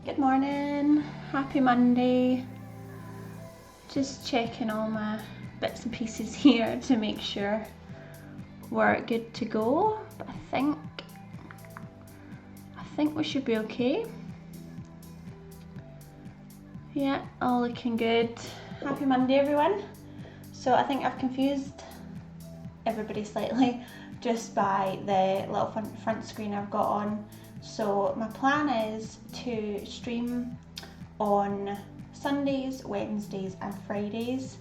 Good morning, happy Monday. Just checking all my bits and pieces here to make sure we're good to go, but I think we should be okay. Yeah, all looking good. Happy Monday everyone. So I think I've confused everybody slightly just by the little front screen I've got on. So my plan is to stream on Sundays, Wednesdays and Fridays,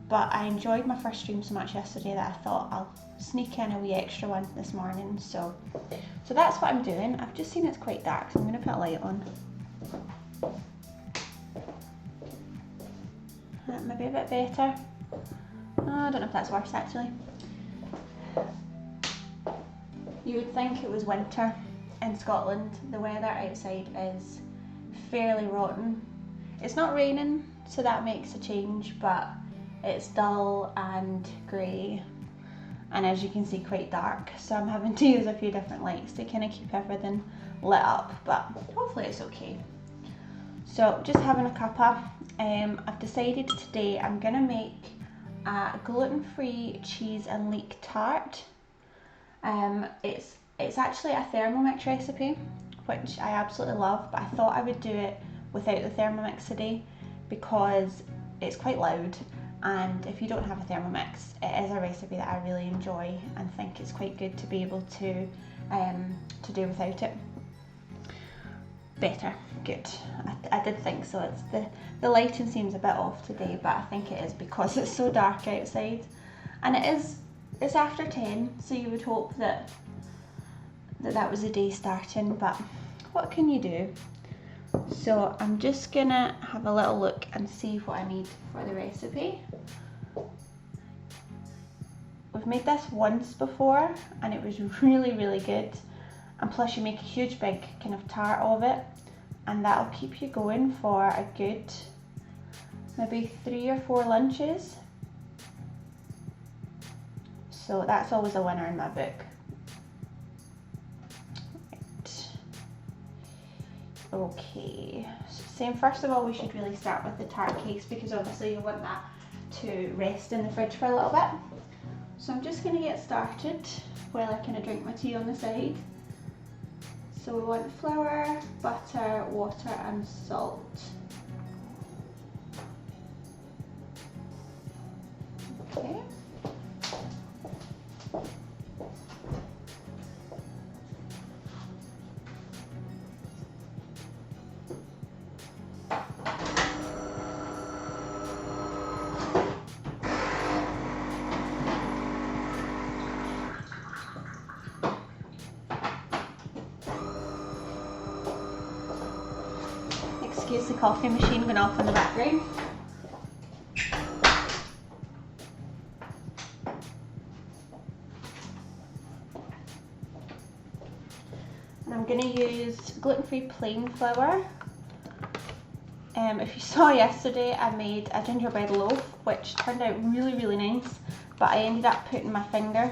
but I enjoyed my first stream so much yesterday that I thought I'll sneak in a wee extra one this morning. So that's what I'm doing. I've just seen it's quite dark, so I'm going to put a light on. Maybe a bit better. I don't know if that's worse actually. You would think it was winter in Scotland. The weather outside is fairly rotten. It's not raining, so that makes a change, but it's dull and grey, and as you can see, quite dark. So I'm having to use a few different lights to kind of keep everything lit up, but hopefully it's okay. So just having a cuppa. I've decided today I'm gonna make a gluten-free cheese and leek tart. It's actually a Thermomix recipe, which I absolutely love, but I thought I would do it without the Thermomix today because it's quite loud, and if you don't have a Thermomix, it is a recipe that I really enjoy and think it's quite good to be able to do without it. Better, good. I did think so. It's the lighting seems a bit off today, but I think it is because it's so dark outside, and it's after 10, so you would hope that was the day starting, but what can you do? So I'm just gonna have a little look and see what I need for the recipe. We've made this once before and it was really good, and plus you make a huge big kind of tart of it, and that'll keep you going for a good maybe 3 or 4 lunches. So that's always a winner in my book. Okay, so first of all we should really start with the tart case, because obviously you want that to rest in the fridge for a little bit. So I'm just going to get started while I kind of drink my tea on the side. So we want flour, butter, water and salt. Okay. Excuse the coffee machine going off in the background. And I'm going to use gluten-free plain flour. If you saw yesterday, I made a gingerbread loaf, which turned out really nice, but I ended up putting my finger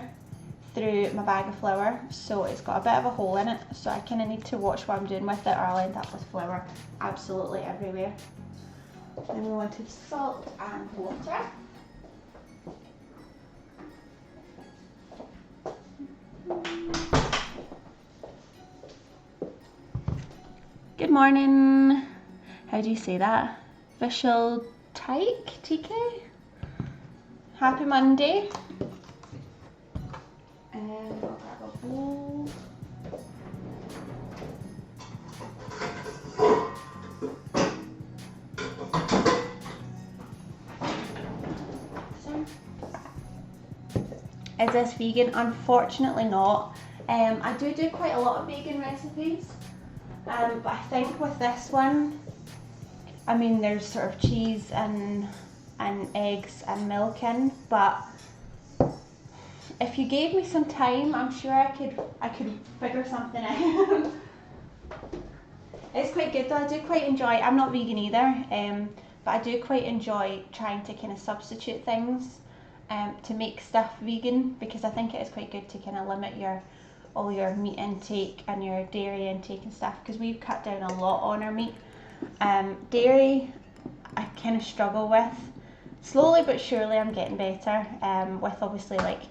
through my bag of flour, so it's got a bit of a hole in it, so I kind of need to watch what I'm doing with it or I'll end up with flour absolutely everywhere. Then we wanted salt and water. Good morning. How do you say that? Vishal Taik, TK? Happy Monday. And I'll grab a bowl. Is this vegan? Unfortunately not. I do quite a lot of vegan recipes, but I think with this one, I mean there's sort of cheese and eggs and milk in, but if you gave me some time, I'm sure I could figure something out. It's quite good though. I do quite enjoy, I'm not vegan either, but I do quite enjoy trying to kind of substitute things to make stuff vegan, because I think it is quite good to kind of limit all your meat intake and your dairy intake and stuff, because we've cut down a lot on our meat Dairy, I kind of struggle with. Slowly but surely I'm getting better with obviously like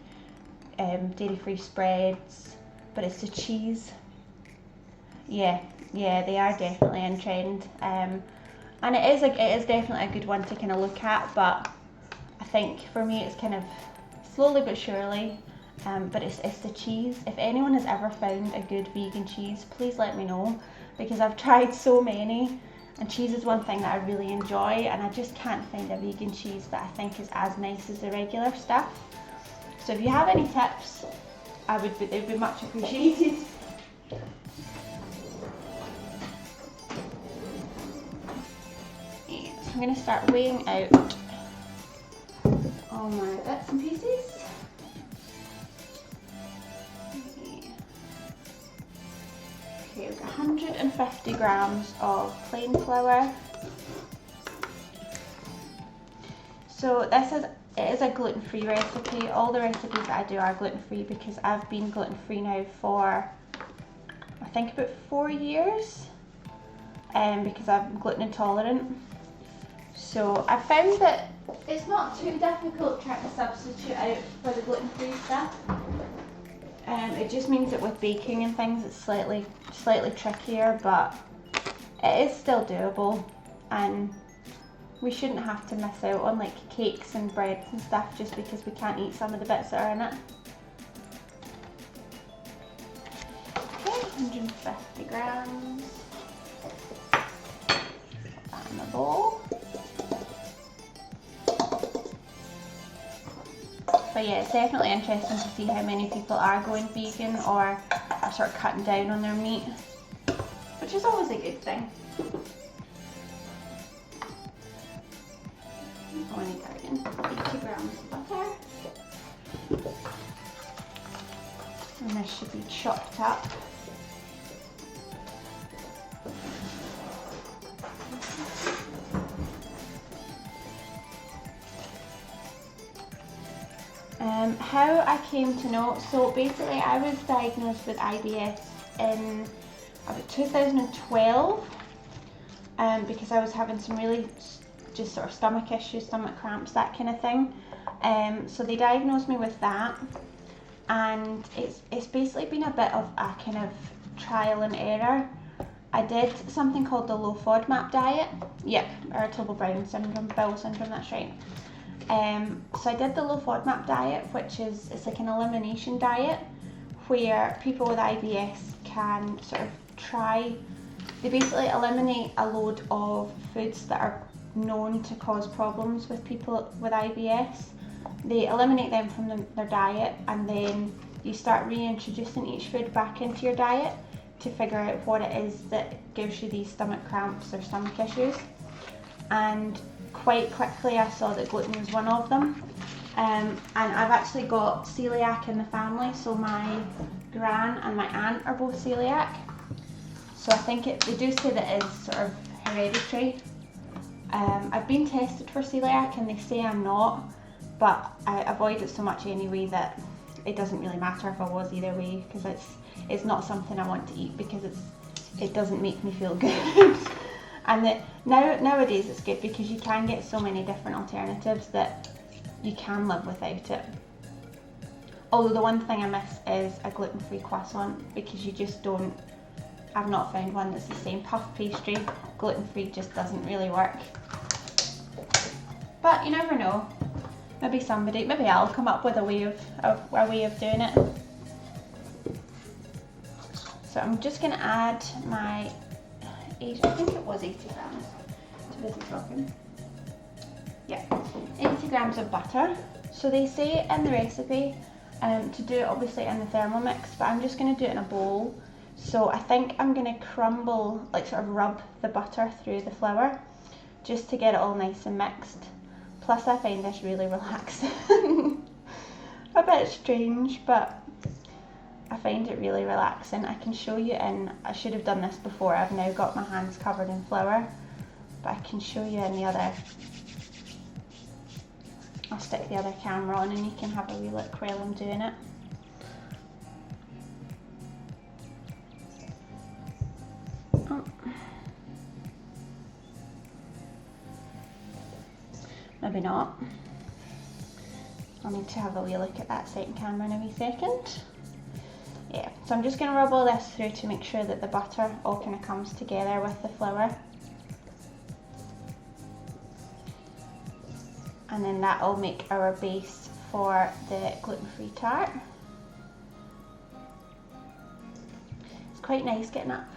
dairy-free spreads, but it's the cheese. Yeah, they are definitely in trend. And it is definitely a good one to kind of look at, but I think for me it's kind of slowly but surely. But it's the cheese. If anyone has ever found a good vegan cheese, please let me know, because I've tried so many, and cheese is one thing that I really enjoy, and I just can't find a vegan cheese that I think is as nice as the regular stuff. So if you have any tips, they'd be much appreciated. I'm going to start weighing out all my bits and pieces. Okay, we've got 150 grams of plain flour. So it is a gluten-free recipe. All the recipes that I do are gluten-free because I've been gluten-free now for I think about 4 years, because I'm gluten intolerant. So I found that it's not too difficult trying to substitute out for the gluten-free stuff. It just means that with baking and things it's slightly trickier, but it is still doable, and we shouldn't have to miss out on like cakes and breads and stuff just because we can't eat some of the bits that are in it. Okay, 150 grams. Put that in a bowl. But yeah, it's definitely interesting to see how many people are going vegan or are sort of cutting down on their meat, which is always a good thing. I want to carry in 80 grams of butter. And this should be chopped up. How I came to know, so basically I was diagnosed with IBS in about 2012, because I was having some really just sort of stomach issues, stomach cramps, that kind of thing. So they diagnosed me with that, and it's basically been a bit of a kind of trial and error. I did something called the low FODMAP diet. Yep, irritable bowel syndrome, that's right. So I did the low FODMAP diet, which it's like an elimination diet where people with IBS can sort of they basically eliminate a load of foods that are known to cause problems with people with IBS. They eliminate them from their diet, and then you start reintroducing each food back into your diet to figure out what it is that gives you these stomach cramps or stomach issues. And quite quickly I saw that gluten was one of them, and I've actually got celiac in the family, so my gran and my aunt are both celiac, so I think they do say that it's sort of hereditary. I've been tested for celiac and they say I'm not, but I avoid it so much anyway that it doesn't really matter if I was either way, because it's not something I want to eat because it doesn't make me feel good. And nowadays it's good because you can get so many different alternatives that you can live without it. Although the one thing I miss is a gluten-free croissant, because you just don't, I've not found one that's the same. Puff pastry, gluten-free just doesn't really work. But you never know. Maybe I'll come up with a way of doing it. So I'm just going to add my I think it was 80 grams. Too busy talking. Yeah, 80 grams of butter. So they say in the recipe to do it obviously in the Thermomix, but I'm just going to do it in a bowl. So I think I'm going to crumble, like sort of rub the butter through the flour just to get it all nice and mixed. Plus I find this really relaxing. A bit strange, but I find it really relaxing. I can show you I should have done this before, I've now got my hands covered in flour, but I can show you in the other, I'll stick the other camera on and you can have a wee look while I'm doing it. Oh. maybe not. I'll need to have a wee look at that second camera in a wee second. Yeah, so I'm just going to rub all this through to make sure that the butter all kind of comes together with the flour. And then that will make our base for the gluten-free tart. It's quite nice getting up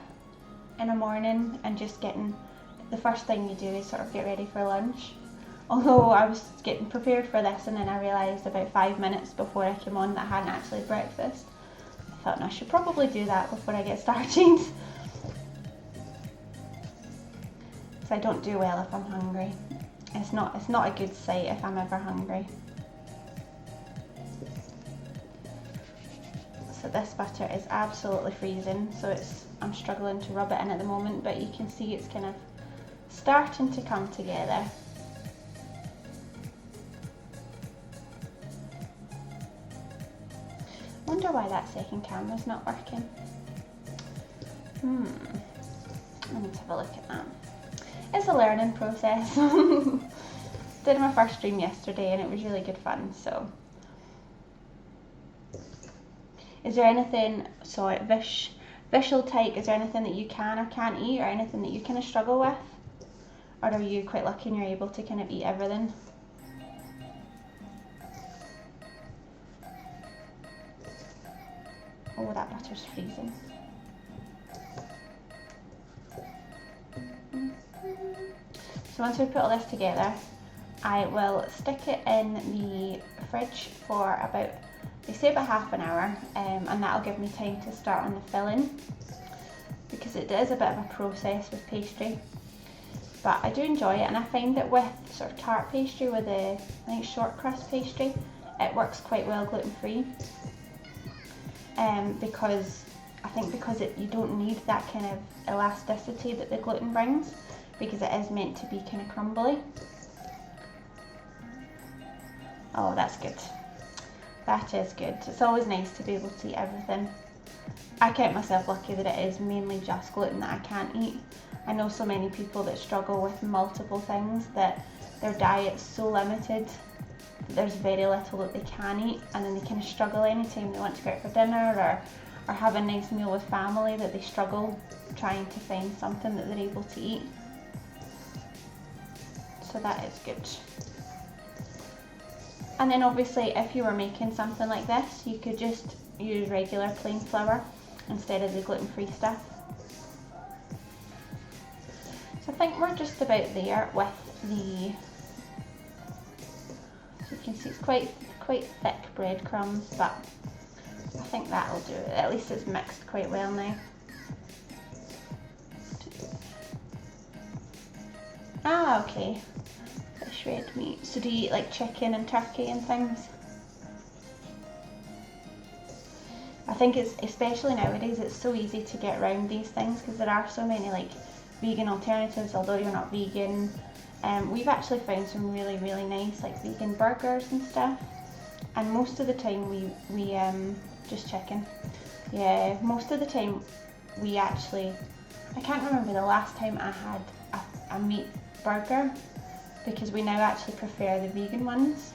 in the morning and just getting, the first thing you do is sort of get ready for lunch. Although I was getting prepared for this and then I realised about 5 minutes before I came on that I hadn't actually had breakfast. I thought, no, I should probably do that before I get started. So I don't do well if I'm hungry. It's not a good sight if I'm ever hungry. So this butter is absolutely freezing, so I'm struggling to rub it in at the moment, but you can see it's kind of starting to come together. Wonder why that second camera's not working. I need to have a look at that. It's a learning process. Did my first stream yesterday and it was really good fun. So, is there anything, sorry, visual type, is there anything that you can or can't eat, or anything that you kind of struggle with? Or are you quite lucky and you're able to kind of eat everything? Oh, that butter's freezing. So once we put all this together, I will stick it in the fridge for about, they say about half an hour, and that'll give me time to start on the filling, because it is a bit of a process with pastry. But I do enjoy it, and I find that with sort of tart pastry, with a nice short crust pastry, it works quite well gluten-free. Because you don't need that kind of elasticity that the gluten brings, because it is meant to be kind of crumbly. Oh, that's good. That is good. It's always nice to be able to eat everything. I count myself lucky that it is mainly just gluten that I can't eat. I know so many people that struggle with multiple things, that their diet's so limited that there's very little that they can eat, and then they kind of struggle anytime they want to go out for dinner or have a nice meal with family, that they struggle trying to find something that they're able to eat. So that is good. And then obviously if you were making something like this, you could just use regular plain flour instead of the gluten-free stuff. So I think we're just about there with the, so you can see it's quite thick breadcrumbs, but I think that'll do it. At least it's mixed quite well now. Ah, okay. Fish red meat. So do you eat like chicken and turkey and things? I think it's, especially nowadays, it's so easy to get around these things because there are so many like vegan alternatives, although you're not vegan. We've actually found some really nice like vegan burgers and stuff, and most of the time we just chicken. Yeah, most of the time we actually, I can't remember the last time I had a meat burger, because we now actually prefer the vegan ones.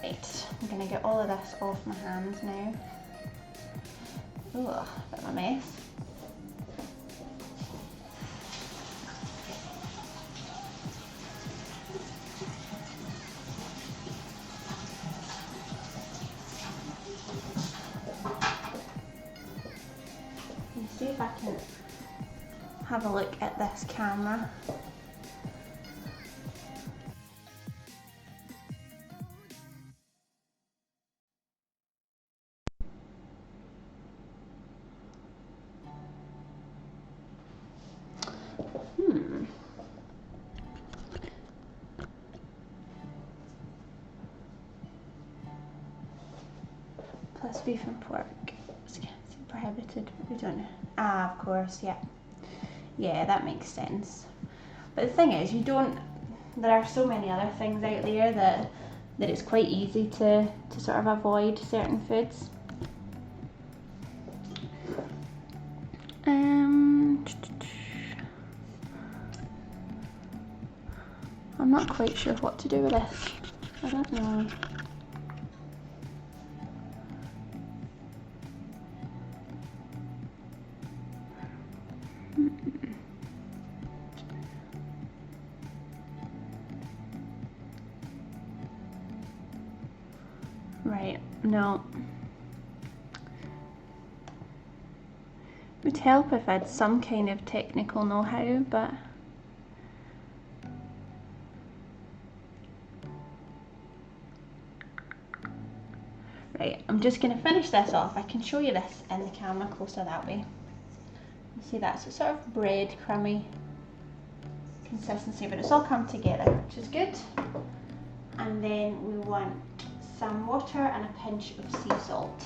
Right, I'm gonna get all of this off my hands now. Ugh, bit of a mess. Let's see if I can have a look at this camera. Plus beef and pork. It's prohibited. We don't know. Ah, of course, yeah. Yeah, that makes sense. But the thing is, there are so many other things out there that it's quite easy to sort of avoid certain foods. I'm not quite sure what to do with this. I don't know. Right, no. It would help if I had some kind of technical know-how, but right, I'm just going to finish this off. I can show you this in the camera closer that way. You see that's a sort of bread crummy consistency, but it's all come together, which is good. And then we want some water and a pinch of sea salt.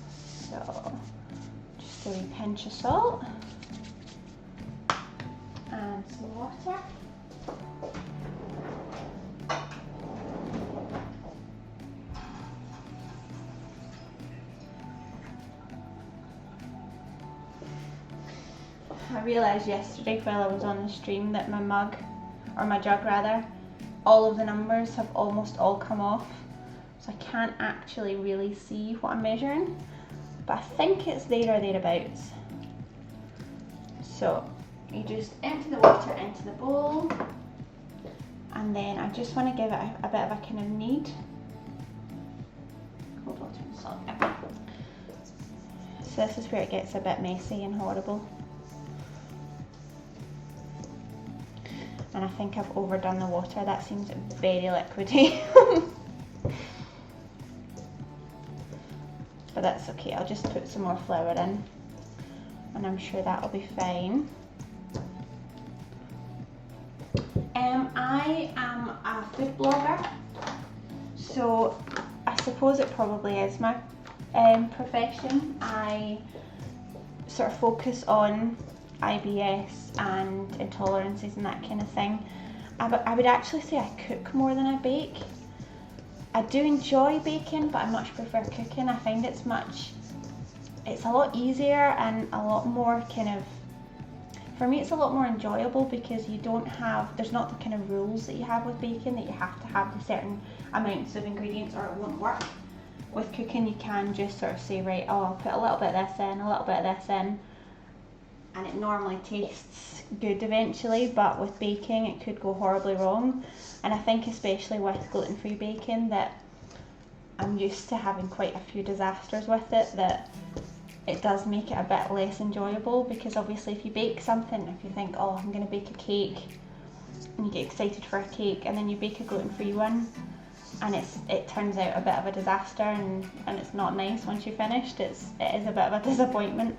So just a wee pinch of salt and some water. I realised yesterday while I was on the stream that my mug, or my jug rather, all of the numbers have almost all come off, so I can't actually really see what I'm measuring, but I think it's there or thereabouts. So you just empty the water into the bowl, and then I just want to give it a bit of a kind of knead. Cold water and salt. Okay. So this is where it gets a bit messy and horrible. And I think I've overdone the water. That seems very liquidy. But that's okay, I'll just put some more flour in and I'm sure that'll be fine. I am a food blogger, so I suppose it probably is my profession. I sort of focus on IBS and intolerances and that kind of thing. I would actually say I cook more than I bake. I do enjoy baking, but I much prefer cooking. I find it's a lot easier and a lot more kind of, for me it's a lot more enjoyable because there's not the kind of rules that you have with baking, that you have to have the certain amounts of ingredients or it won't work. With cooking you can just sort of say, right, oh, I'll put a little bit of this in, a little bit of this in, and it normally tastes good eventually, but with baking it could go horribly wrong. And I think especially with gluten-free baking that I'm used to having quite a few disasters with it, that it does make it a bit less enjoyable, because obviously if you bake something, if you think, oh, I'm going to bake a cake, and you get excited for a cake, and then you bake a gluten-free one, and it turns out a bit of a disaster, and it's not nice once you're finished, it is a bit of a disappointment.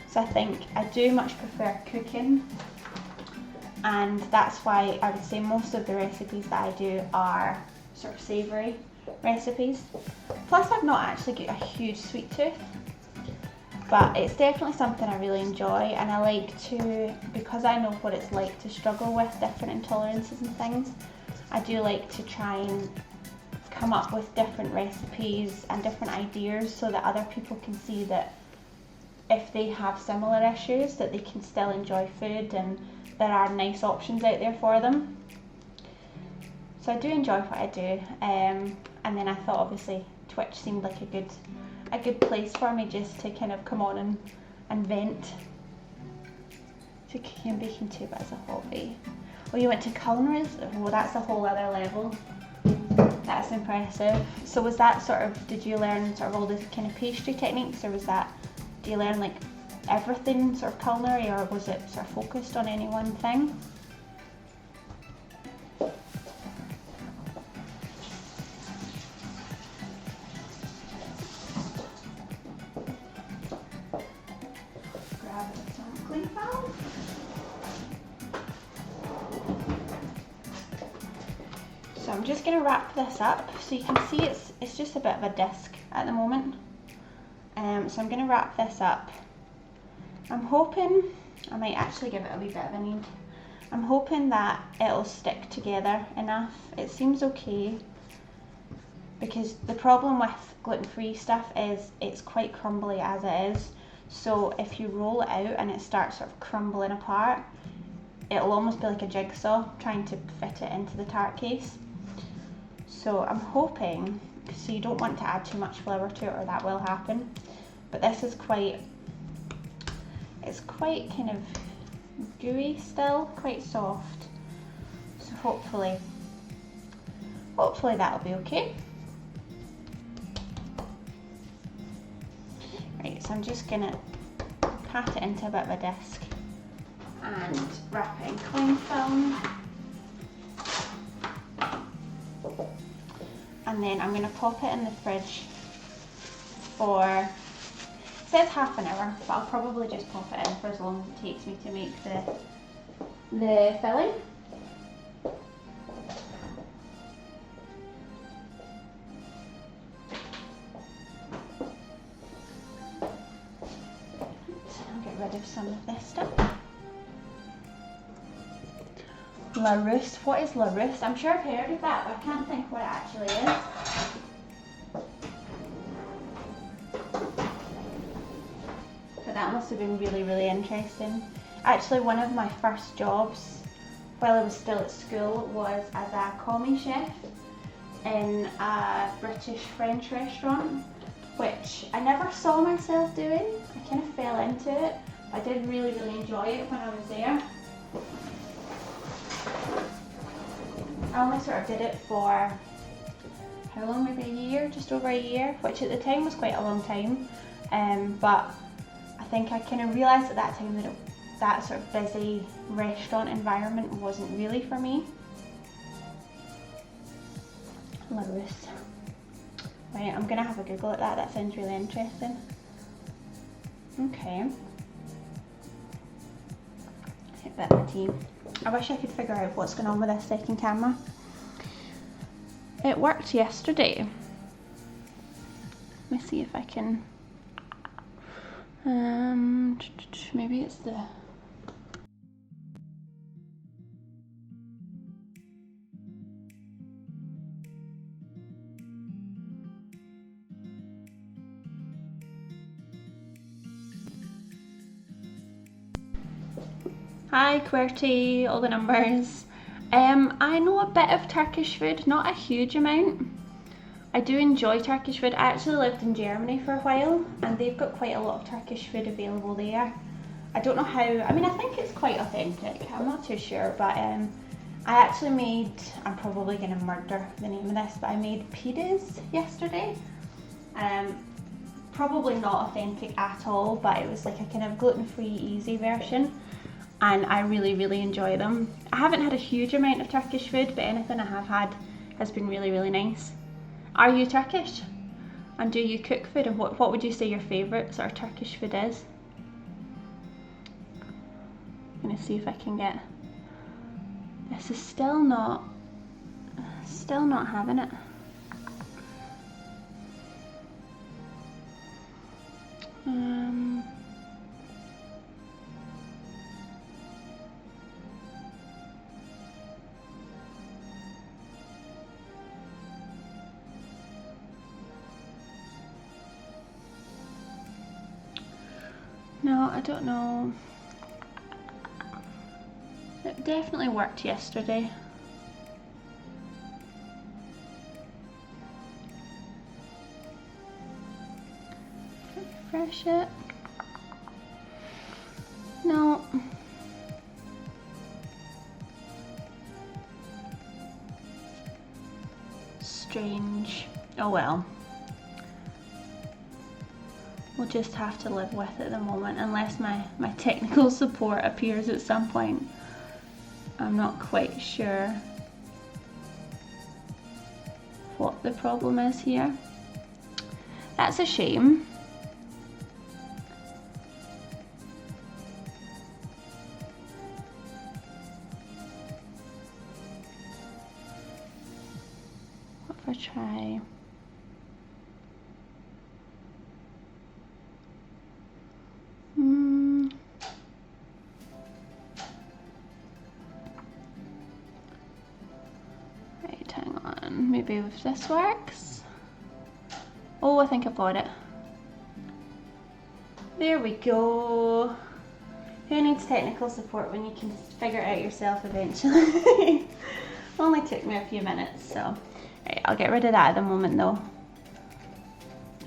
So I think I do much prefer cooking, and that's why I would say most of the recipes that I do are sort of savoury recipes. Plus I've not actually got a huge sweet tooth, but it's definitely something I really enjoy, and I like to, because I know what it's like to struggle with different intolerances and things, I do like to try and come up with different recipes and different ideas so that other people can see that if they have similar issues that they can still enjoy food and there are nice options out there for them. So I do enjoy what I do, and then I thought obviously Twitch seemed like a good place for me just to kind of come on and vent. So cooking and baking too, but as a hobby. Oh, you went to culinary? Oh, that's a whole other level. That's impressive. So was that sort of, did you learn sort of all the kind of pastry techniques, or do you learn like everything sort of culinary, or was it sort of focused on any one thing? Grab some cling film. So I'm just going to wrap this up so you can see it's just a bit of a disc at the moment. So I'm going to wrap this up. I'm hoping, I might actually give it a wee bit of a knead. I'm hoping that it'll stick together enough. It seems okay, because the problem with gluten-free stuff is it's quite crumbly as it is. So if you roll it out and it starts sort of crumbling apart, it'll almost be like a jigsaw trying to fit it into the tart case. So I'm hoping, so you don't want to add too much flour to it or that will happen, but this is it's quite kind of gooey still, quite soft. So hopefully that'll be okay. Right, so I'm just gonna pat it into a bit of a disc and wrap it in cling film. And then I'm gonna pop it in the fridge for, it says half an hour, but I'll probably just pop it in for as long as it takes me to make the filling. Rid of some of this stuff. La Rousse. What is La Rousse? I'm sure I've heard of that, but I can't think what it actually is. But that must have been really, really interesting. Actually, one of my first jobs while I was still at school was as a commis chef in a British French restaurant, which I never saw myself doing. I kind of fell into it. I did really, really enjoy it when I was there. I only sort of did it for, how long, maybe a year, just over a year, which at the time was quite a long time. But I think I kind of realised at that time that that sort of busy restaurant environment wasn't really for me. La Rousse. Right, I'm gonna have a Google at that sounds really interesting. Okay. A bit of my tea. I wish I could figure out what's going on with this second camera. It worked yesterday. Let me see if I can, maybe it's the, hi QWERTY, all the numbers. I know a bit of Turkish food, not a huge amount. I do enjoy Turkish food. I actually lived in Germany for a while and they've got quite a lot of Turkish food available there. I don't know how, I mean I think it's quite authentic, I'm not too sure, but I actually made, I'm probably going to murder the name of this, but I made pides yesterday. Probably not authentic at all, but it was like a kind of gluten-free easy version. And I really, really enjoy them. I haven't had a huge amount of Turkish food, but anything I have had has been really, really nice. Are you Turkish? And do you cook food? And what would you say your favourite sort of Turkish food is? I'm gonna see if I can get, this is still not having it. No, I don't know. It definitely worked yesterday. Refresh it. No. Strange. Oh well. We'll just have to live with it at the moment, unless my technical support appears at some point. I'm not quite sure what the problem is here. That's a shame. What if I try? Right, hang on. Maybe if this works. Oh, I think I've got it. There we go. Who needs technical support when you can figure it out yourself eventually? Only took me a few minutes, so. Right, I'll get rid of that at the moment though,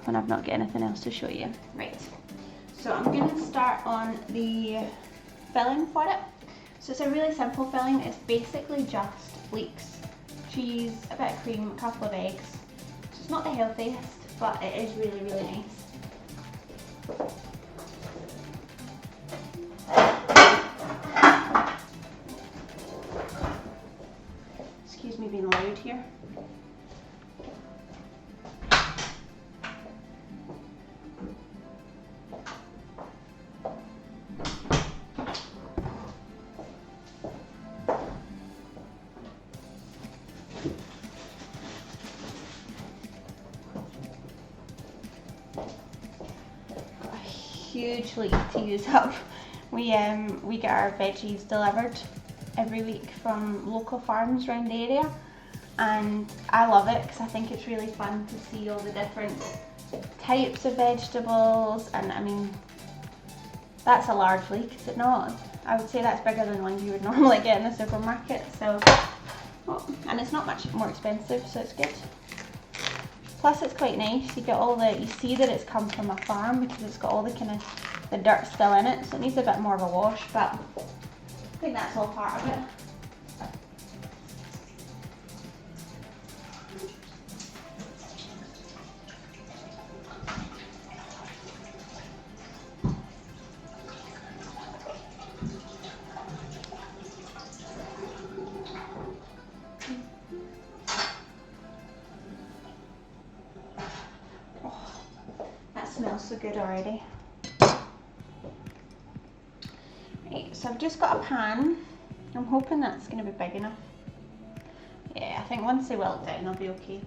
when I've not got anything else to show you. Right, so I'm going to start on the filling for it. So it's a really simple filling. It's basically just leeks, cheese, a bit of cream, a couple of eggs. So it's not the healthiest, but it is really, really nice. Excuse me being loud here. Huge leek to use up. We get our veggies delivered every week from local farms around the area, and I love it because I think it's really fun to see all the different types of vegetables. And I mean, that's a large leek, is it not? I would say that's bigger than ones you would normally get in the supermarket. So, and it's not much more expensive, so it's good. Plus it's quite nice, you get all the, you see that it's come from a farm because it's got all the kind of, the dirt still in it, so it needs a bit more of a wash, but I think that's all part of it. Smells so good already. Right, so I've just got a pan. I'm hoping that's going to be big enough. Yeah, I think once they wilt down they'll be okay.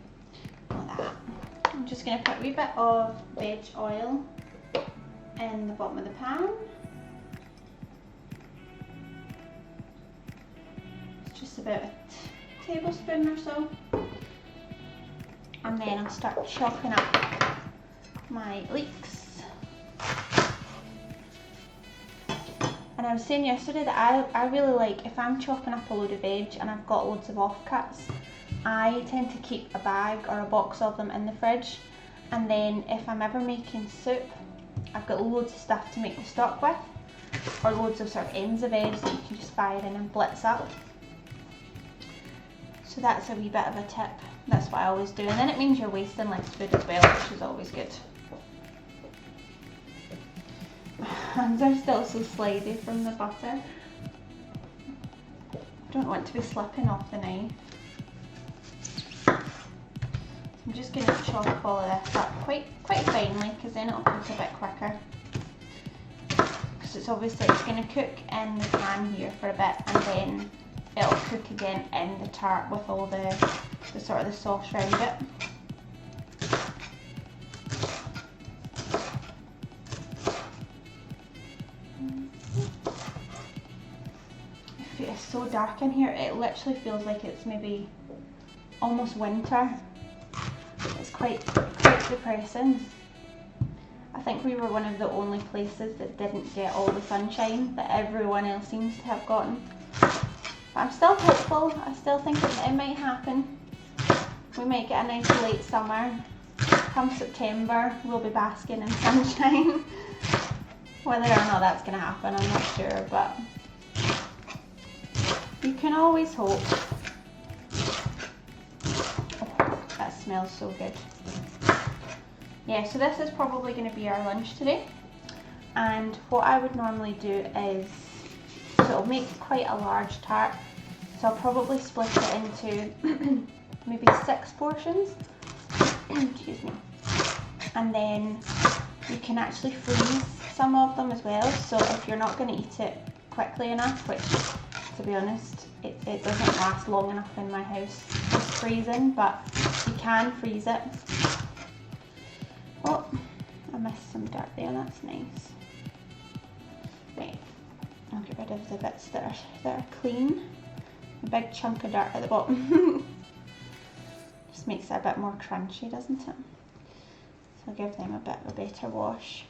Like that. I'm just going to put a wee bit of veg oil in the bottom of the pan. It's just about a tablespoon or so. And then I'll start chopping up my leeks. And I was saying yesterday that I really like, if I'm chopping up a load of veg and I've got loads of offcuts, I tend to keep a bag or a box of them in the fridge, and then if I'm ever making soup, I've got loads of stuff to make the stock with, or loads of sort of ends of veg that you can just fire in and blitz up. So that's a wee bit of a tip. That's what I always do, and then it means you're wasting less food as well, which is always good. Hands are still so slidey from the butter. Don't want to be slipping off the knife. So I'm just going to chop all of this up quite finely, because then it'll cook a bit quicker. Because it's obviously it's going to cook in the pan here for a bit, and then it'll cook again in the tart with all the sort of the sauce around it. It's so dark in here, it literally feels like it's maybe almost winter. It's quite depressing. I think we were one of the only places that didn't get all the sunshine that everyone else seems to have gotten. But I'm still hopeful. I still think it might happen. We might get a nice late summer. Come September, we'll be basking in sunshine. Whether or not that's going to happen, I'm not sure, but you can always hope. Oh, that smells so good. Yeah, so this is probably going to be our lunch today. And what I would normally do is, so it'll make quite a large tart. So I'll probably split it into maybe 6 portions. Excuse me. And then you can actually freeze some of them as well. So if you're not going to eat it quickly enough, which to be honest, it doesn't last long enough in my house, just freezing, but you can freeze it. Oh, I missed some dirt there, that's nice. Right, I'll get rid of the bits that are clean. A big chunk of dirt at the bottom. Just makes it a bit more crunchy, doesn't it? So I'll give them a bit of a better wash.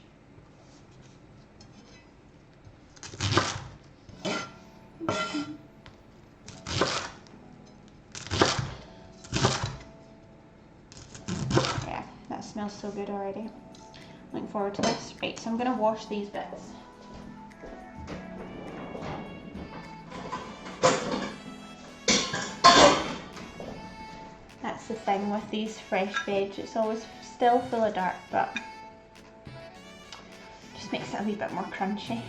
smells so good already. Looking forward to this. Right, so I'm going to wash these bits. That's the thing with these fresh veg, it's always still full of dirt, but just makes it a wee bit more crunchy.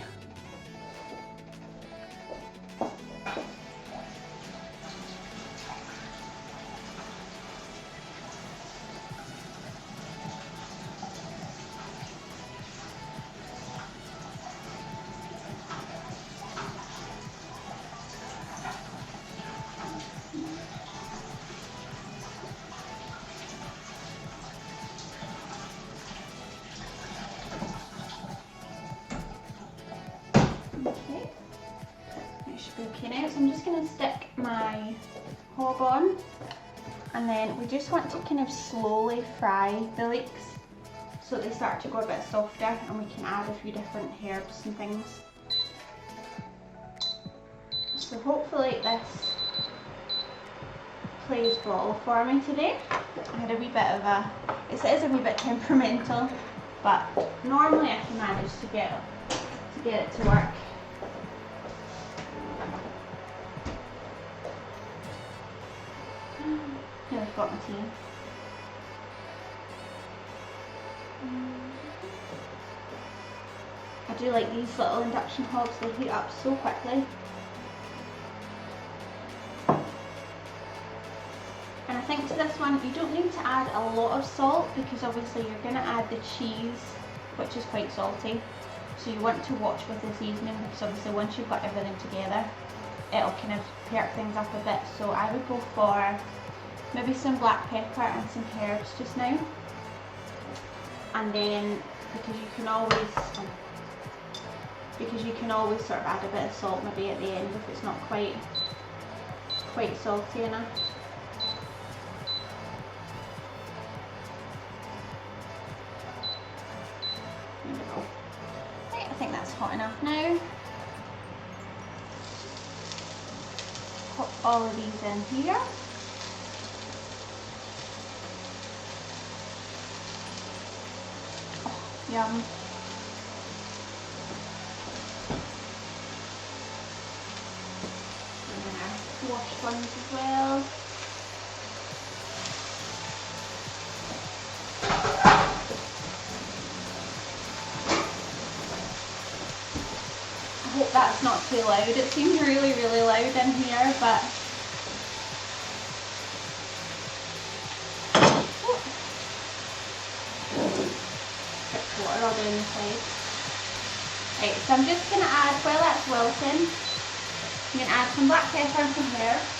Okay, now so I'm just going to stick my hob on, and then we just want to kind of slowly fry the leeks so they start to go a bit softer, and we can add a few different herbs and things. So hopefully this plays ball for me today. I had a wee bit of a, it is a wee bit temperamental, but normally I can manage to get it to work. Nearly got my tea. I do like these little induction hobs, they heat up so quickly. And I think to this one, you don't need to add a lot of salt because obviously you're going to add the cheese, which is quite salty. So you want to watch with the seasoning because obviously once you've got everything together, it'll kind of perk things up a bit. So I would go for maybe some black pepper and some herbs just now. And then because you can always sort of add a bit of salt maybe at the end if it's not quite salty enough. There we go. Right, I think that's hot enough now. Pop all of these in here. Oh, yum. Wash ones as well. I hope that's not too loud. It seems really, really loud in here, but put water all down the side. Right, so I'm just going to add, while that's wilting, I'm going to add some black pepper and some herbs.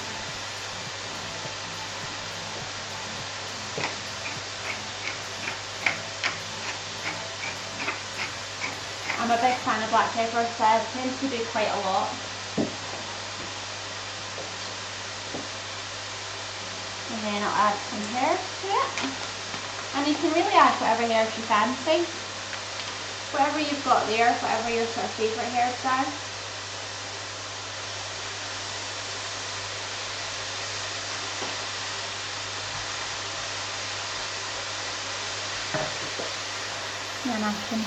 I'm a big fan of black pepper, so I tend to do quite a lot. And then I'll add some herbs to it. And you can really add whatever herbs you fancy. Whatever you've got there, whatever your sort of favourite herbs are. And I can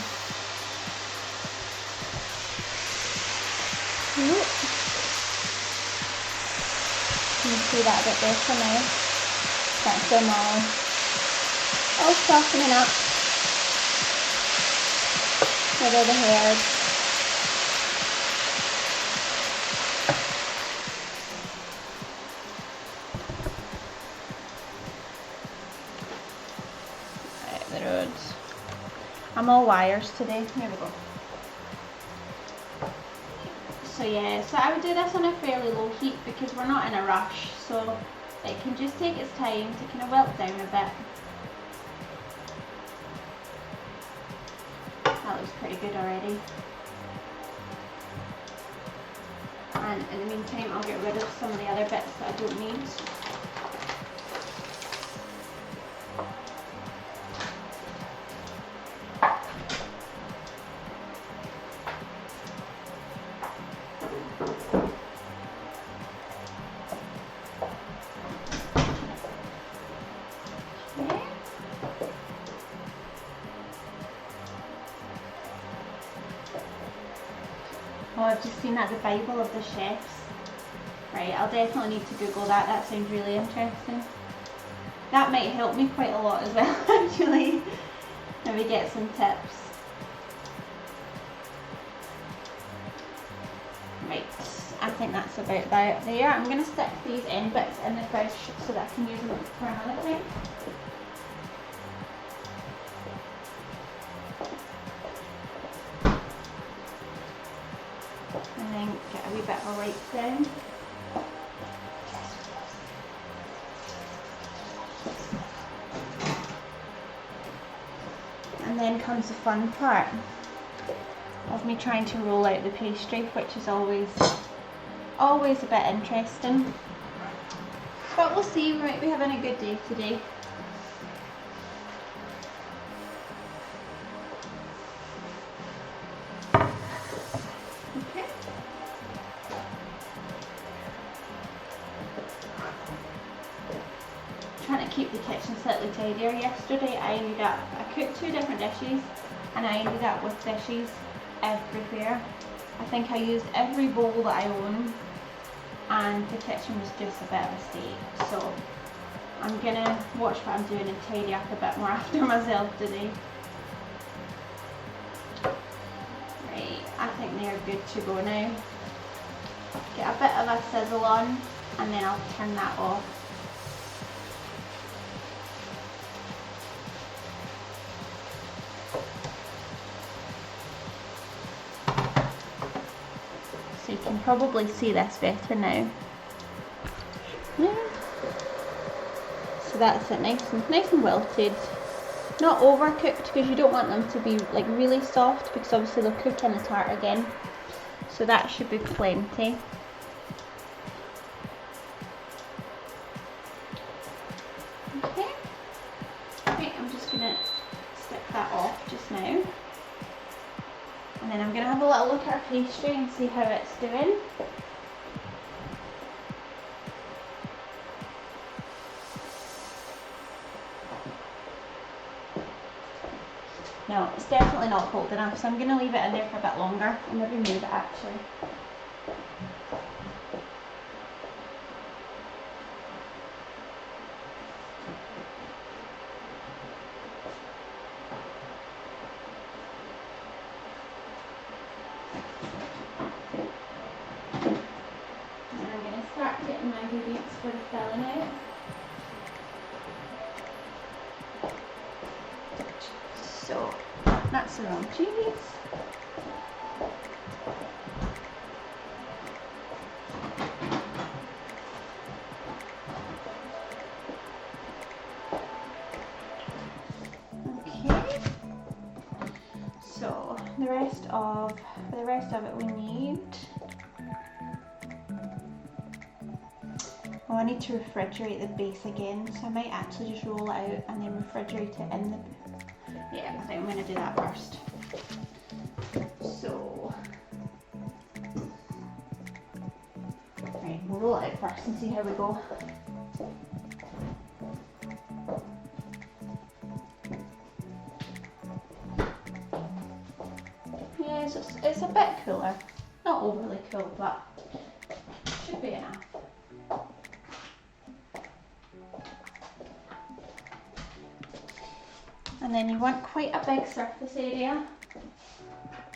see that a bit better now. That's them all softening up with all the herbs. Right, the roads. I'm all wires today. Here we go. So yeah, so I would do this on a fairly low heat because we're not in a rush, so it can just take its time to kind of wilt down a bit. That looks pretty good already. And in the meantime, I'll get rid of some of the other bits that I don't need. I've just seen that the Bible of the chefs. Right, I'll definitely need to Google that. That sounds really interesting. That might help me quite a lot as well, actually. Maybe get some tips. Right, I think that's about that there. I'm going to stick these end bits in the fridge so that I can use them for another time. And then get a wee bit of a wipe down. And then comes the fun part of me trying to roll out the pastry, which is always a bit interesting. But we'll see, we might be having a good day today. Okay. Trying to keep the kitchen slightly tidier. Yesterday I cooked 2 different dishes and I ended up with dishes everywhere. I think I used every bowl that I own and the kitchen was just a bit of a state. So I'm gonna watch what I'm doing and tidy up a bit more after myself today. Right, I think they're good to go now. Get a bit of a sizzle on and then I'll turn that off. So you can probably see this better now. Yeah. So that's it, nice and wilted. Not overcooked because you don't want them to be like really soft because obviously they'll cook in the tart again. So that should be plenty. Okay. Right, I'm just gonna stick that off just now. And then I'm going to have a little look at our pastry and see how it's doing. No, it's definitely not cold enough, so I'm going to leave it in there for a bit longer and maybe move it actually. Getting my ingredients for the filling out. So that's the wrong cheese. Okay. So the rest of it we need. Oh, I need to refrigerate the base again, so I might actually just roll it out and then refrigerate it in the... Yeah, I think I'm going to do that first. So... Right, we'll roll it out first and see how we go. Yeah, it's a bit cooler. Not overly cool, but should be enough. And then you want quite a big surface area.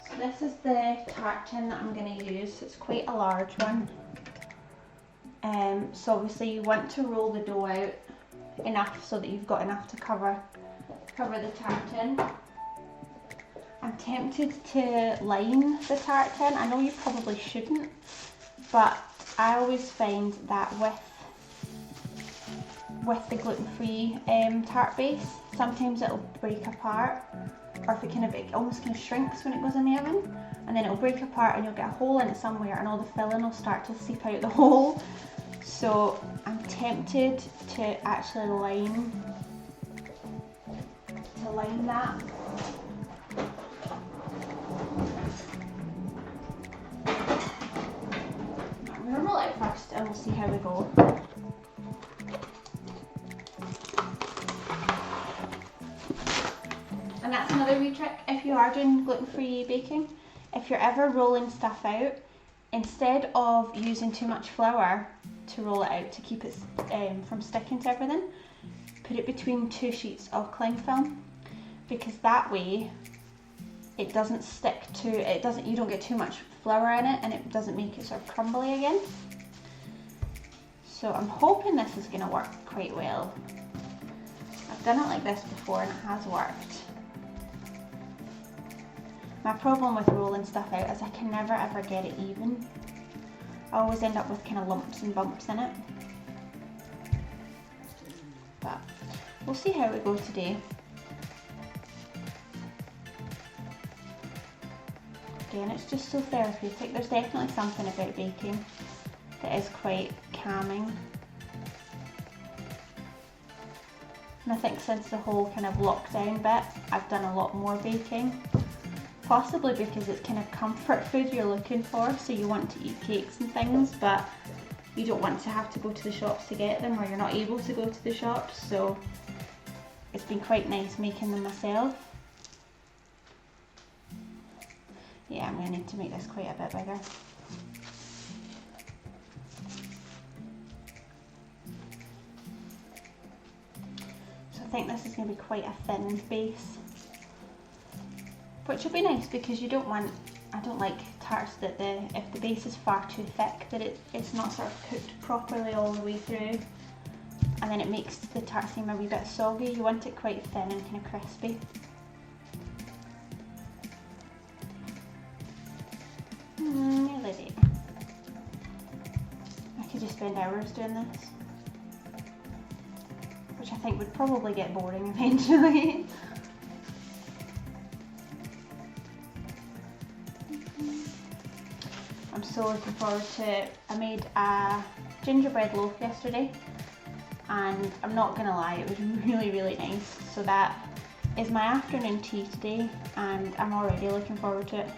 So this is the tart tin that I'm going to use. It's quite a large one. So obviously you want to roll the dough out enough so that you've got enough to cover the tart tin. I'm tempted to line the tart tin. I know you probably shouldn't, but I always find that with the gluten-free tart base, sometimes it'll break apart, or if it almost kind of shrinks when it goes in the oven, and then it'll break apart and you'll get a hole in it somewhere and all the filling will start to seep out the hole. So I'm tempted to actually line that. I'm going to roll it first and we'll see how we go. And that's another wee trick if you are doing gluten-free baking. If you're ever rolling stuff out, instead of using too much flour to roll it out to keep it from sticking to everything, put it between 2 sheets of cling film, because that way it doesn't stick to it, you don't get too much flour in it, and it doesn't make it sort of crumbly again. So I'm hoping this is going to work quite well. I've done it like this before and it has worked. My problem with rolling stuff out is I can never ever get it even. I always end up with kind of lumps and bumps in it. But we'll see how we go today. Again, it's just so therapeutic. There's definitely something about baking that is quite calming. And I think since the whole kind of lockdown bit, I've done a lot more baking. Possibly because it's kind of comfort food you're looking for, so you want to eat cakes and things, but you don't want to have to go to the shops to get them, or you're not able to go to the shops, so it's been quite nice making them myself. Yeah, I'm going to need to make this quite a bit bigger. So I think this is going to be quite a thin base, which will be nice because you don't want, I don't like tarts that if the base is far too thick, that it's not sort of cooked properly all the way through, and then it makes the tart seem a wee bit soggy. You want it quite thin and kind of crispy. Nearly there. I could just spend hours doing this, which I think would probably get boring eventually. I'm so looking forward to it. I made a gingerbread loaf yesterday, and I'm not gonna lie, it was really, really nice. So that is my afternoon tea today, and I'm already looking forward to it.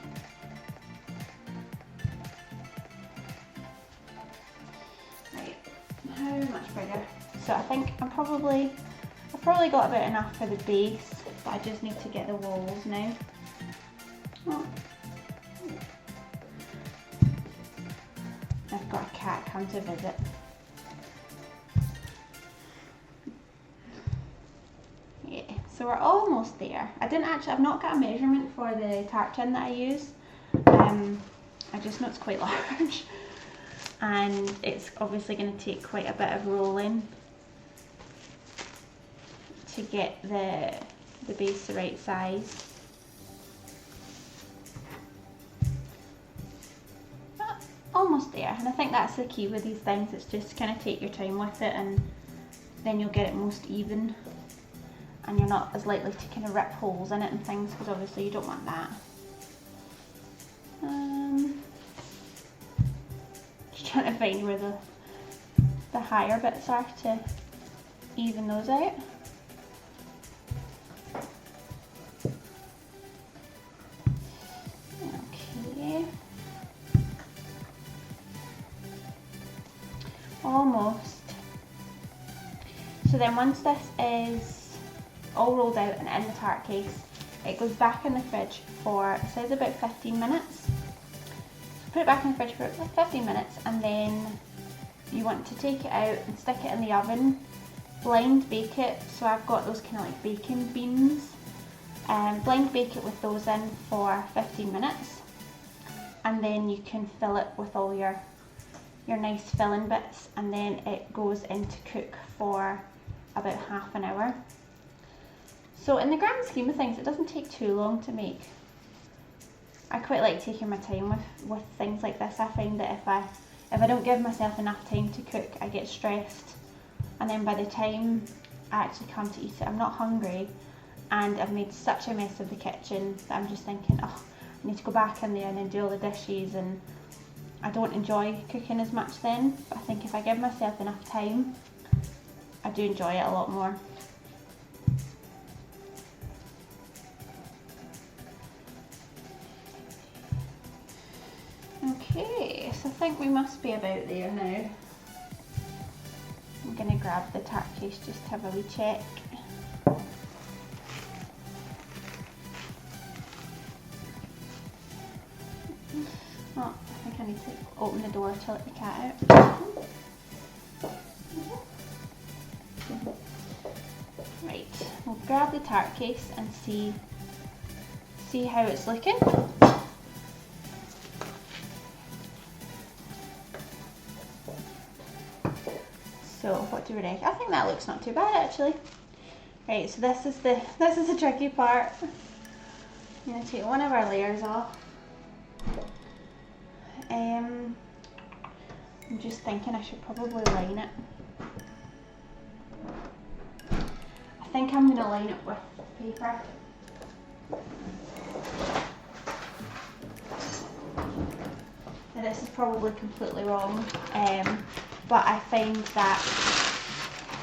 Right, how much bigger? So I think I've probably got about enough for the base, but I just need to get the walls now. Oh. I've got a cat come to visit. Yeah, so we're almost there. I've not got a measurement for the tart tin that I use. I just know it's quite large, and it's obviously going to take quite a bit of rolling to get the base the right size. Almost there, and I think that's the key with these things. It's just kind of take your time with it, and then you'll get it most even, and you're not as likely to kind of rip holes in it and things, because obviously you don't want that. Just trying to find where the higher bits are to even those out. Okay. Almost. So then once this is all rolled out and in the tart case, it goes back in the fridge for, it says about 15 minutes. So put it back in the fridge for 15 minutes, and then you want to take it out and stick it in the oven, blind bake it. So I've got those kind of like baking beans, blind bake it with those in for 15 minutes, and then you can fill it with all your nice filling bits, and then it goes into cook for about half an hour. So in the grand scheme of things, it doesn't take too long to make. I quite like taking my time with things like this. I find that if I don't give myself enough time to cook, I get stressed, and then by the time I actually come to eat it, I'm not hungry, and I've made such a mess of the kitchen that I'm just thinking, oh, I need to go back in there and then do all the dishes, and I don't enjoy cooking as much then. But I think if I give myself enough time, I do enjoy it a lot more. Okay, so I think we must be about there now. I'm going to grab the tart case just to have a wee check. Oh, I think I need to door to let the cat out. Right, we'll grab the tart case and see how it's looking. So what do we reckon? I think that looks not too bad actually. Right, so this is the tricky part. I'm going to take one of our layers off. I'm just thinking I should probably line it. I think I'm going to line it with paper. Now this is probably completely wrong, but I find that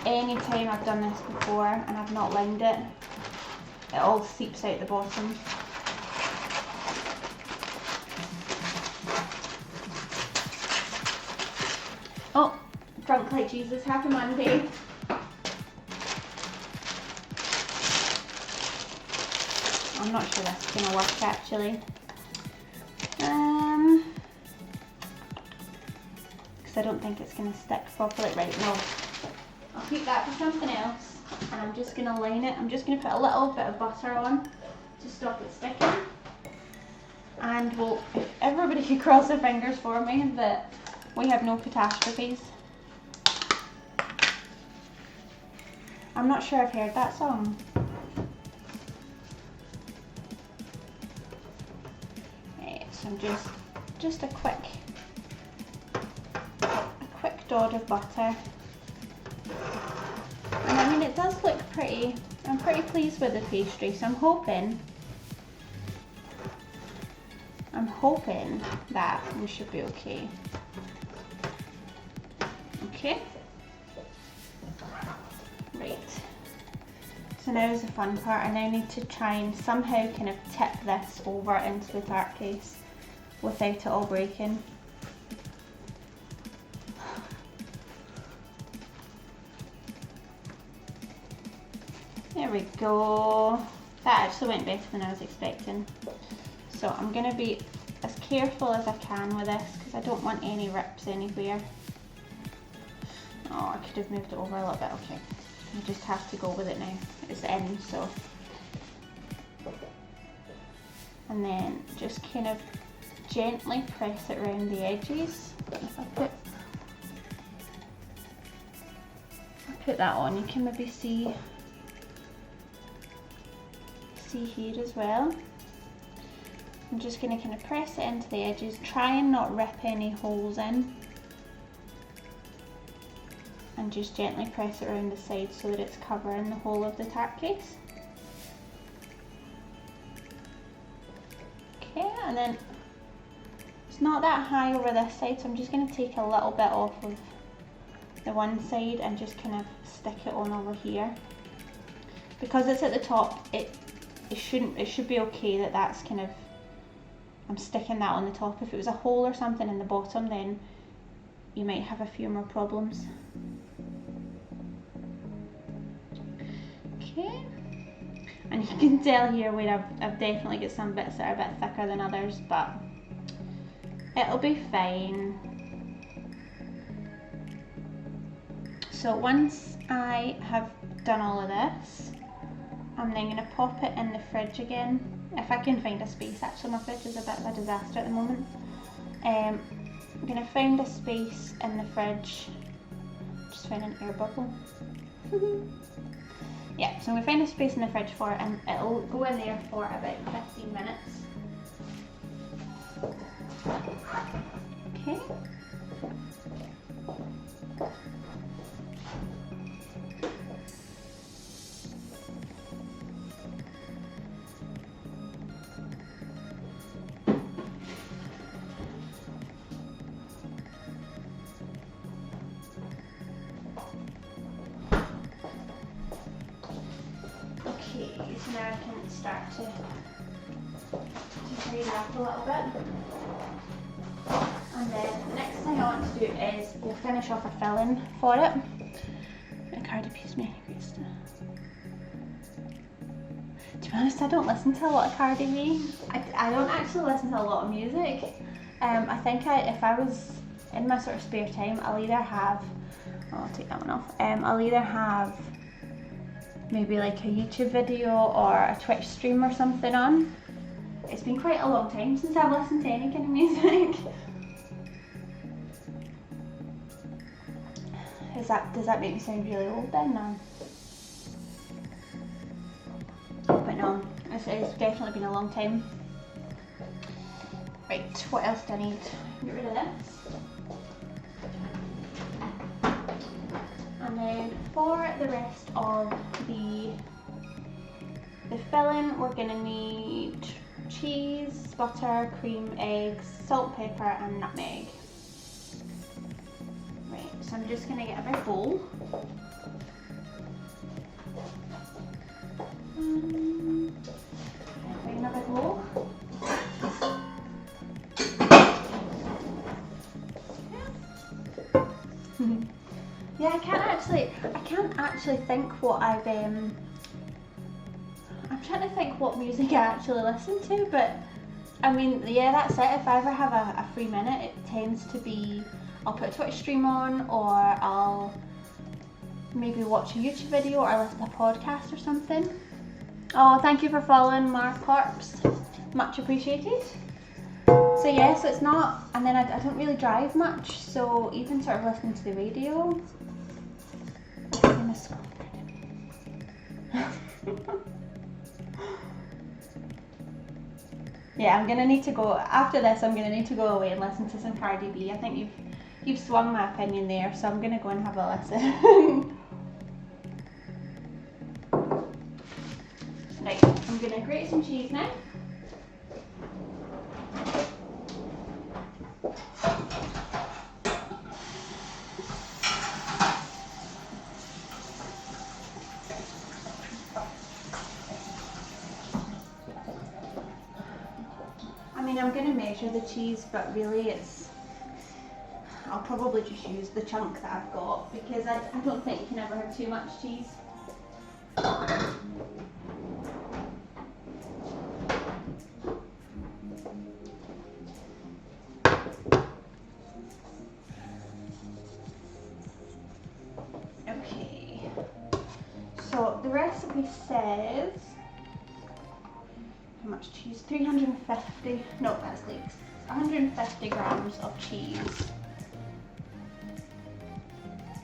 any time I've done this before and I've not lined it, it all seeps out the bottom. Oh, drunk like Jesus, happy Monday. I'm not sure this is going to work actually. Because I don't think it's going to stick properly. Right, no. I'll keep that for something else. And I'm just going to line it. I'm just going to put a little bit of butter on to stop it sticking. And we'll, if everybody could cross their fingers for me that we have no catastrophes. I'm not sure I've heard that song. Right, so I'm just a quick dot of butter. And I mean, it does look pretty. I'm pretty pleased with the pastry, so I'm hoping that we should be okay. Okay. Right. So now is the fun part. I now need to try and somehow kind of tip this over into the tart case without it all breaking. There we go. That actually went better than I was expecting. So I'm going to be as careful as I can with this because I don't want any rips anywhere. Oh, I could have moved it over a little bit. Okay, I just have to go with it now. It's in, so. And then just kind of gently press it around the edges. If I put that on, you can maybe see here as well. I'm just going to kind of press it into the edges, try and not rip any holes in, and just gently press it around the side so that it's covering the whole of the tart case. Okay, and then it's not that high over this side, so I'm just going to take a little bit off of the one side and just kind of stick it on over here. Because it's at the top, it should be okay that that's kind of, I'm sticking that on the top. If it was a hole or something in the bottom, then you might have a few more problems. Okay, and you can tell here where I've definitely got some bits that are a bit thicker than others, but it'll be fine. So once I have done all of this, I'm then going to pop it in the fridge again, if I can find a space. Actually, my fridge is a bit of a disaster at the moment. I'm going to find a space in the fridge. Just found an air bubble. Yeah, so I'm going to find a space in the fridge for it, and it'll go in there for about 15 minutes. Okay. So now I can start to tidy it up a little bit. And then the next thing I want to do is we'll finish off a filling for it. A Cardi B's me. To be honest, I don't listen to a lot of Cardi B. I don't actually listen to a lot of music. I think if I was in my sort of spare time, I'll either have, oh, I'll take that one off, I'll either have maybe like a YouTube video or a Twitch stream or something on. It's been quite a long time since I've listened to any kind of music. Does that make me sound really old then? No. But no, it's definitely been a long time. Right, what else do I need? Get rid of this. And then for the rest of the filling, we're gonna need cheese, butter, cream, eggs, salt, pepper and nutmeg. Right, so I'm just gonna get a big bowl. Bring a big bowl. Yeah, I can't actually think what I'm trying to think what music I actually listen to, but I mean, yeah, that's it. If I ever have a free minute, it tends to be, I'll put a Twitch stream on, or I'll maybe watch a YouTube video or listen to a podcast or something. Oh, thank you for following Mark Corpse. Much appreciated. So yeah, so it's not, and then I don't really drive much, so even sort of listening to the radio. Yeah, I'm gonna need to go, after this I'm gonna need to go away and listen to some Cardi B. I think you've swung my opinion there, so I'm gonna go and have a listen. Right, I'm gonna grate some cheese now. I'm going to measure the cheese, but really I'll probably just use the chunk that I've got, because I don't think you can ever have too much cheese. Okay, so the recipe says, how much cheese? 350, no, that's leeks. 150 grams of cheese.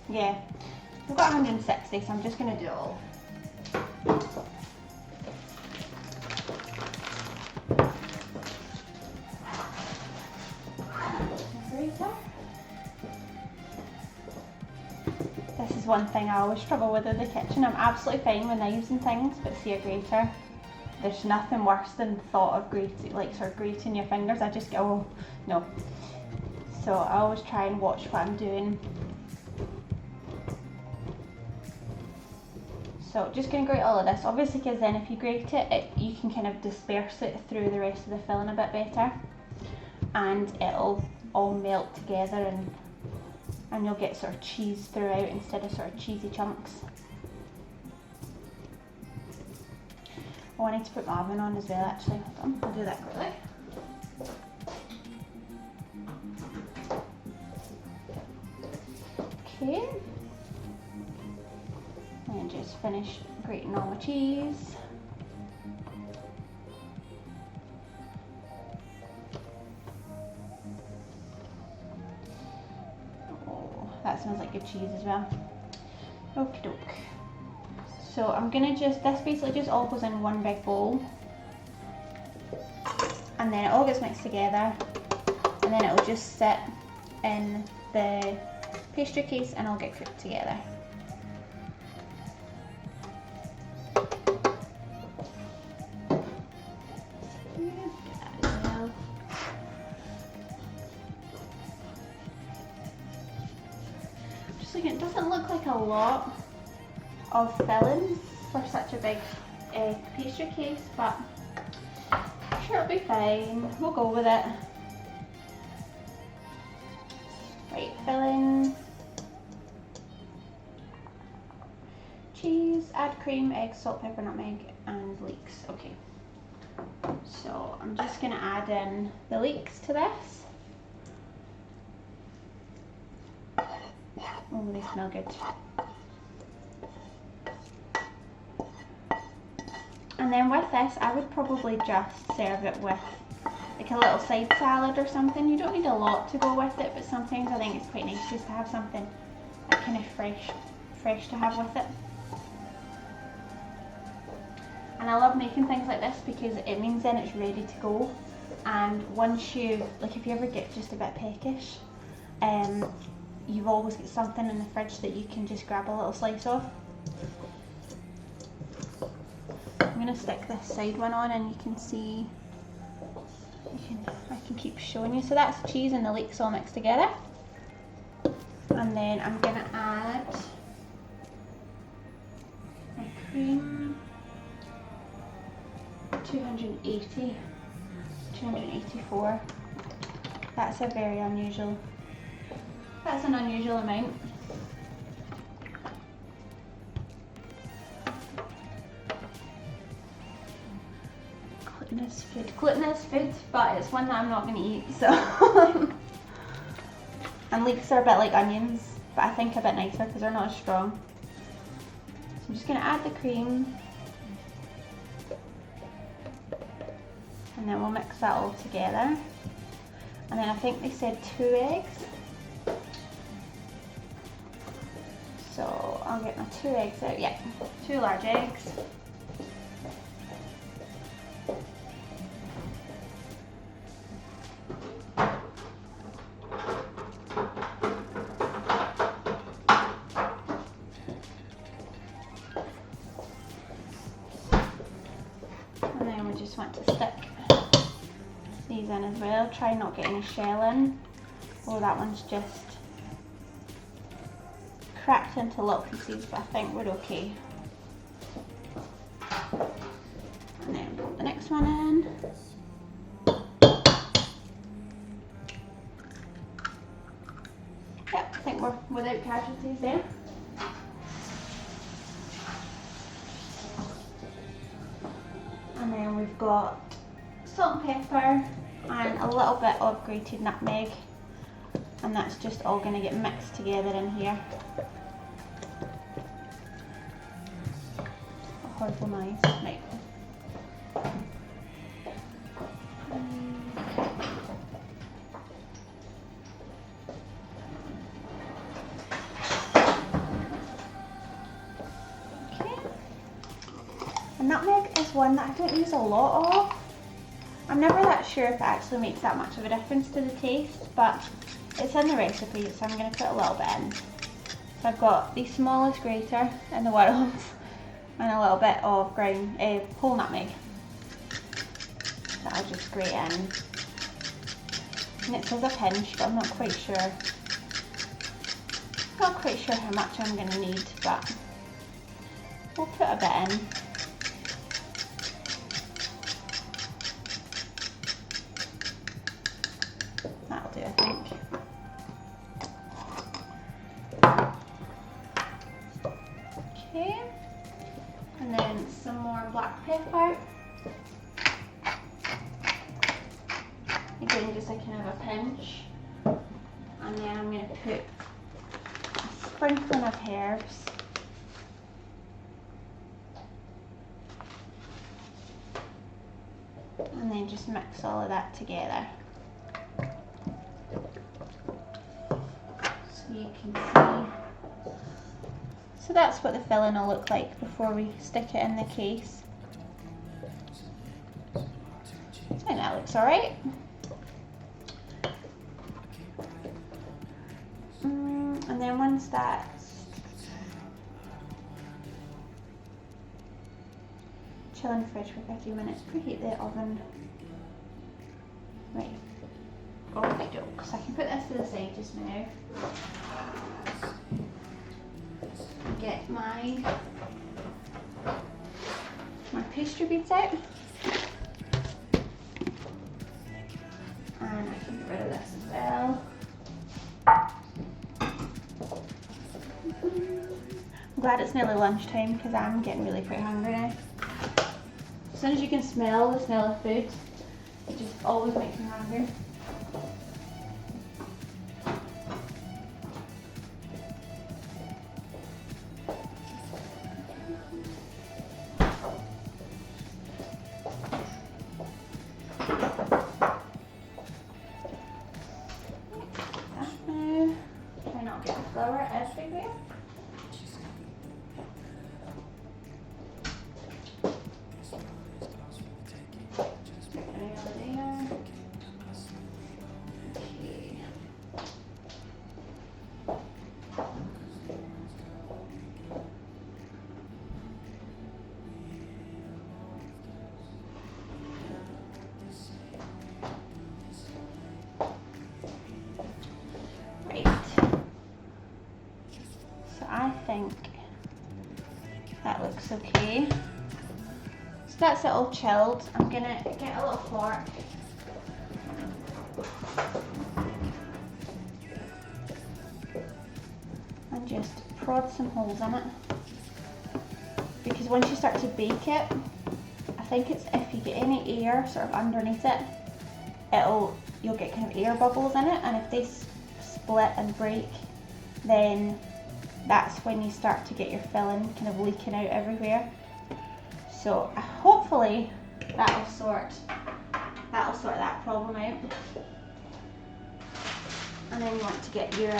Yeah, we've got 160, so I'm just going to do it all. This is one thing I always struggle with in the kitchen. I'm absolutely fine with knives and things, but see a grater. There's nothing worse than the thought of grating your fingers. I just go, oh, no. So I always try and watch what I'm doing. So just going to grate all of this, obviously, because then if you grate it, you can kind of disperse it through the rest of the filling a bit better, and it'll all melt together, and you'll get sort of cheese throughout instead of sort of cheesy chunks. Oh, I need to put my oven on as well, actually. Hold on, I'll do that quickly. Okay. And just finish grating all my cheese. Oh, that smells like good cheese as well. Okie doke. So I'm gonna this basically just all goes in one big bowl, and then it all gets mixed together, and then it will just sit in the pastry case and it'll get cooked together. Just looking, it doesn't look like a lot of filling for such a big pastry case, but I'm sure it'll be fine. We'll go with it. Right, filling, cheese, add cream, eggs, salt, pepper, nutmeg, and leeks. Okay, so I'm just going to add in the leeks to this. Oh, they smell good. And then with this, I would probably just serve it with like a little side salad or something. You don't need a lot to go with it, but sometimes I think it's quite nice just to have something like kind of fresh to have with it. And I love making things like this because it means then it's ready to go. And once you, like if you ever get just a bit peckish, you've always got something in the fridge that you can just grab a little slice of. I'm going to stick this side one on and you can see, I can keep showing you. So that's the cheese and the leeks all mixed together. And then I'm going to add my cream, 284. That's an unusual amount. Glutinous food, but it's one that I'm not going to eat, so. And leeks are a bit like onions, but I think a bit nicer because they're not as strong. So I'm just going to add the cream. And then we'll mix that all together. And then I think they said 2 eggs. So I'll get my 2 eggs out. Yeah, 2 large eggs. And then we just want to stick these in as well. Try not get any shell in. Oh, that one's just cracked into little pieces, but I think we're okay. And then put the next one in. Yep, I think we're without casualties there. And then we've got salt and pepper and a little bit of grated nutmeg, and that's just all going to get mixed together in here. A horrible noise. Right. Okay. And nutmeg is one that I don't use a lot of. I'm never that sure if it actually makes that much of a difference to the taste, but it's in the recipe, so I'm going to put a little bit in. So I've got the smallest grater in the world and a little bit of ground whole nutmeg that I'll just grate in. And it says a pinch, but I'm not quite sure. Not quite sure how much I'm going to need, but we'll put a bit in. That'll do, I think. Okay, and then some more black pepper. Again, just a kind of a pinch. And then I'm going to put a sprinkling of herbs. And then just mix all of that together. So you can see. So that's what the filling will look like before we stick it in the case. I think that looks alright. And then once that's chill in the fridge for 15 minutes, preheat the oven. Right. Okay, jokes. I can put this to the side just now. Get my pastry beads out. And I can get rid of this as well. I'm glad it's nearly lunchtime because I'm getting really quite hungry now. As soon as you can smell the smell of food, it just always makes me hungry. That looks okay. So that's it all chilled. I'm gonna get a little fork. And just prod some holes in it. Because once you start to bake it, I think it's if you get any air sort of underneath it, you'll get kind of air bubbles in it, and if they split and break, then that's when you start to get your filling kind of leaking out everywhere. So hopefully that'll sort that problem out. And then you want to get your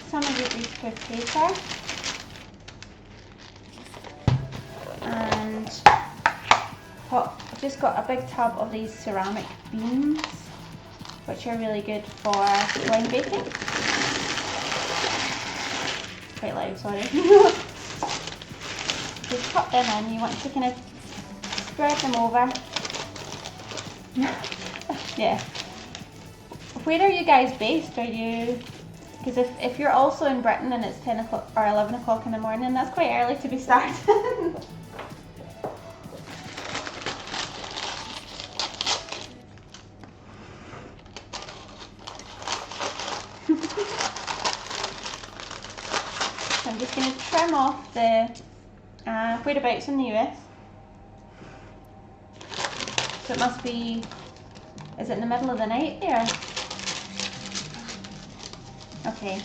some of your greaseproof paper, and I've just got a big tub of these ceramic beans, which are really good for blind baking. Quite loud, sorry. Just pop them in. You want to kind of spread them over. Yeah. Where are you guys based? Are you? Because if you're also in Britain and it's 10 o'clock or 11 o'clock in the morning, that's quite early to be starting. So I'm just going to trim off the whereabouts in the US. So it must be, is it in the middle of the night there? Okay.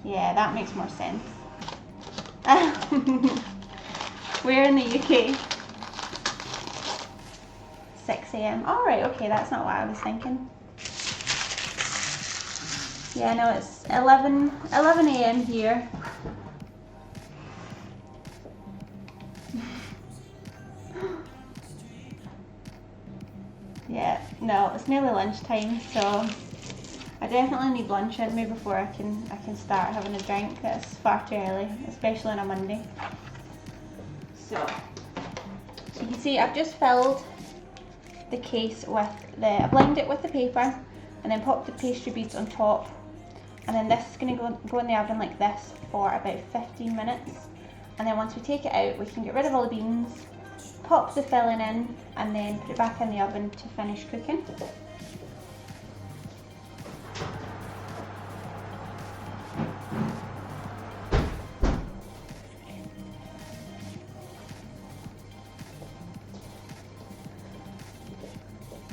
Yeah, that makes more sense. We're in the UK. 6 AM. Alright, okay, that's not what I was thinking. Yeah, no, it's 11 AM here. Yeah, no, it's nearly lunchtime, so I definitely need lunch in me before I can start having a drink. That's far too early, especially on a Monday. So you can see I've just filled the case with I've lined it with the paper and then popped the pastry beads on top, and then this is going to go in the oven like this for about 15 minutes, and then once we take it out we can get rid of all the beans, pop the filling in, and then put it back in the oven to finish cooking.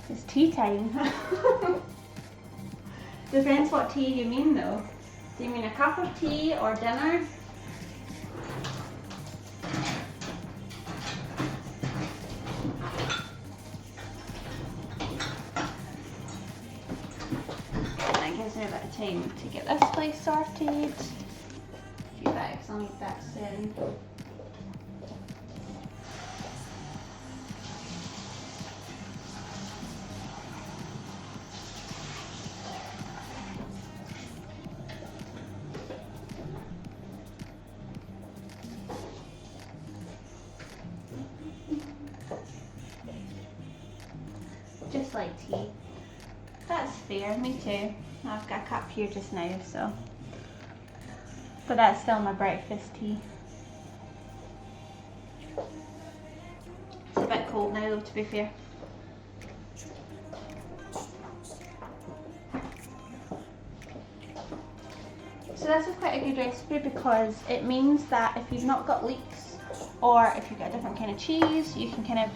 It's tea time. Depends what tea you mean though. Do you mean a cup of tea or dinner? That gives me a bit of time to get this place sorted. A few bags, I'll need that soon. Just like tea. That's fair, me too. I've got a cup here just now, so. But that's still my breakfast tea. It's a bit cold now though, to be fair. So this is quite a good recipe because it means that if you've not got leeks, or if you've got a different kind of cheese, you can kind of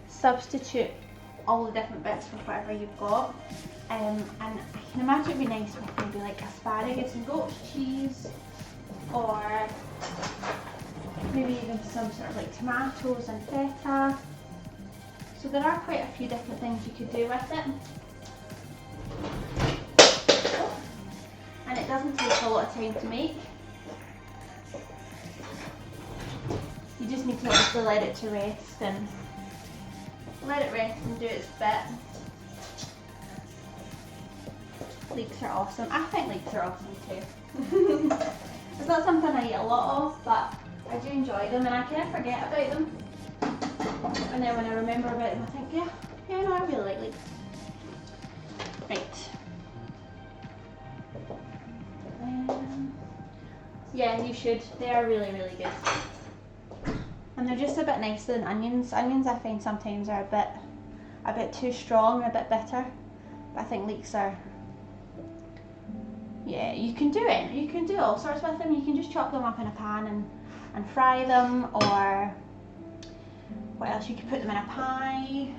substitute all the different bits for whatever you've got. And I can imagine it'd be nice with maybe like asparagus and goat cheese, or maybe even some sort of like tomatoes and feta. So there are quite a few different things you could do with it. And it doesn't take a lot of time to make. You just need to obviously let it to rest and do its bit. Leeks are awesome. I think leeks are awesome too. It's not something I eat a lot of, but I do enjoy them and I kind of forget about them. And then when I remember about them I think, yeah, no, I really like leeks. Right. Yeah, you should. They are really, really good. And they're just a bit nicer than onions. Onions I find sometimes are a bit too strong, a bit bitter. But I think leeks are, yeah, you can do it. You can do all sorts with them. You can just chop them up in a pan and fry them, or what else? You could put them in a pie.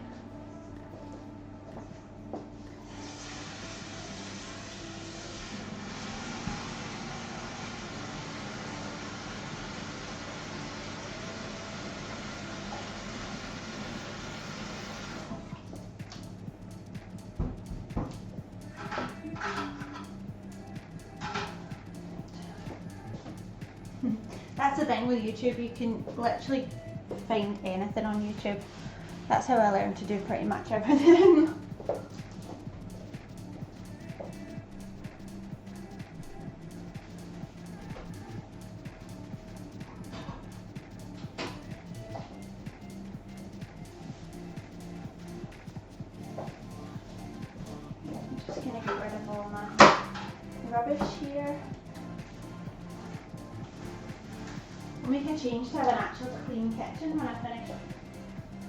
That's the thing with YouTube, you can literally find anything on YouTube. That's how I learned to do pretty much everything. I'm just going to get rid of all my rubbish here. I'll make a change to have an actual clean kitchen when I finish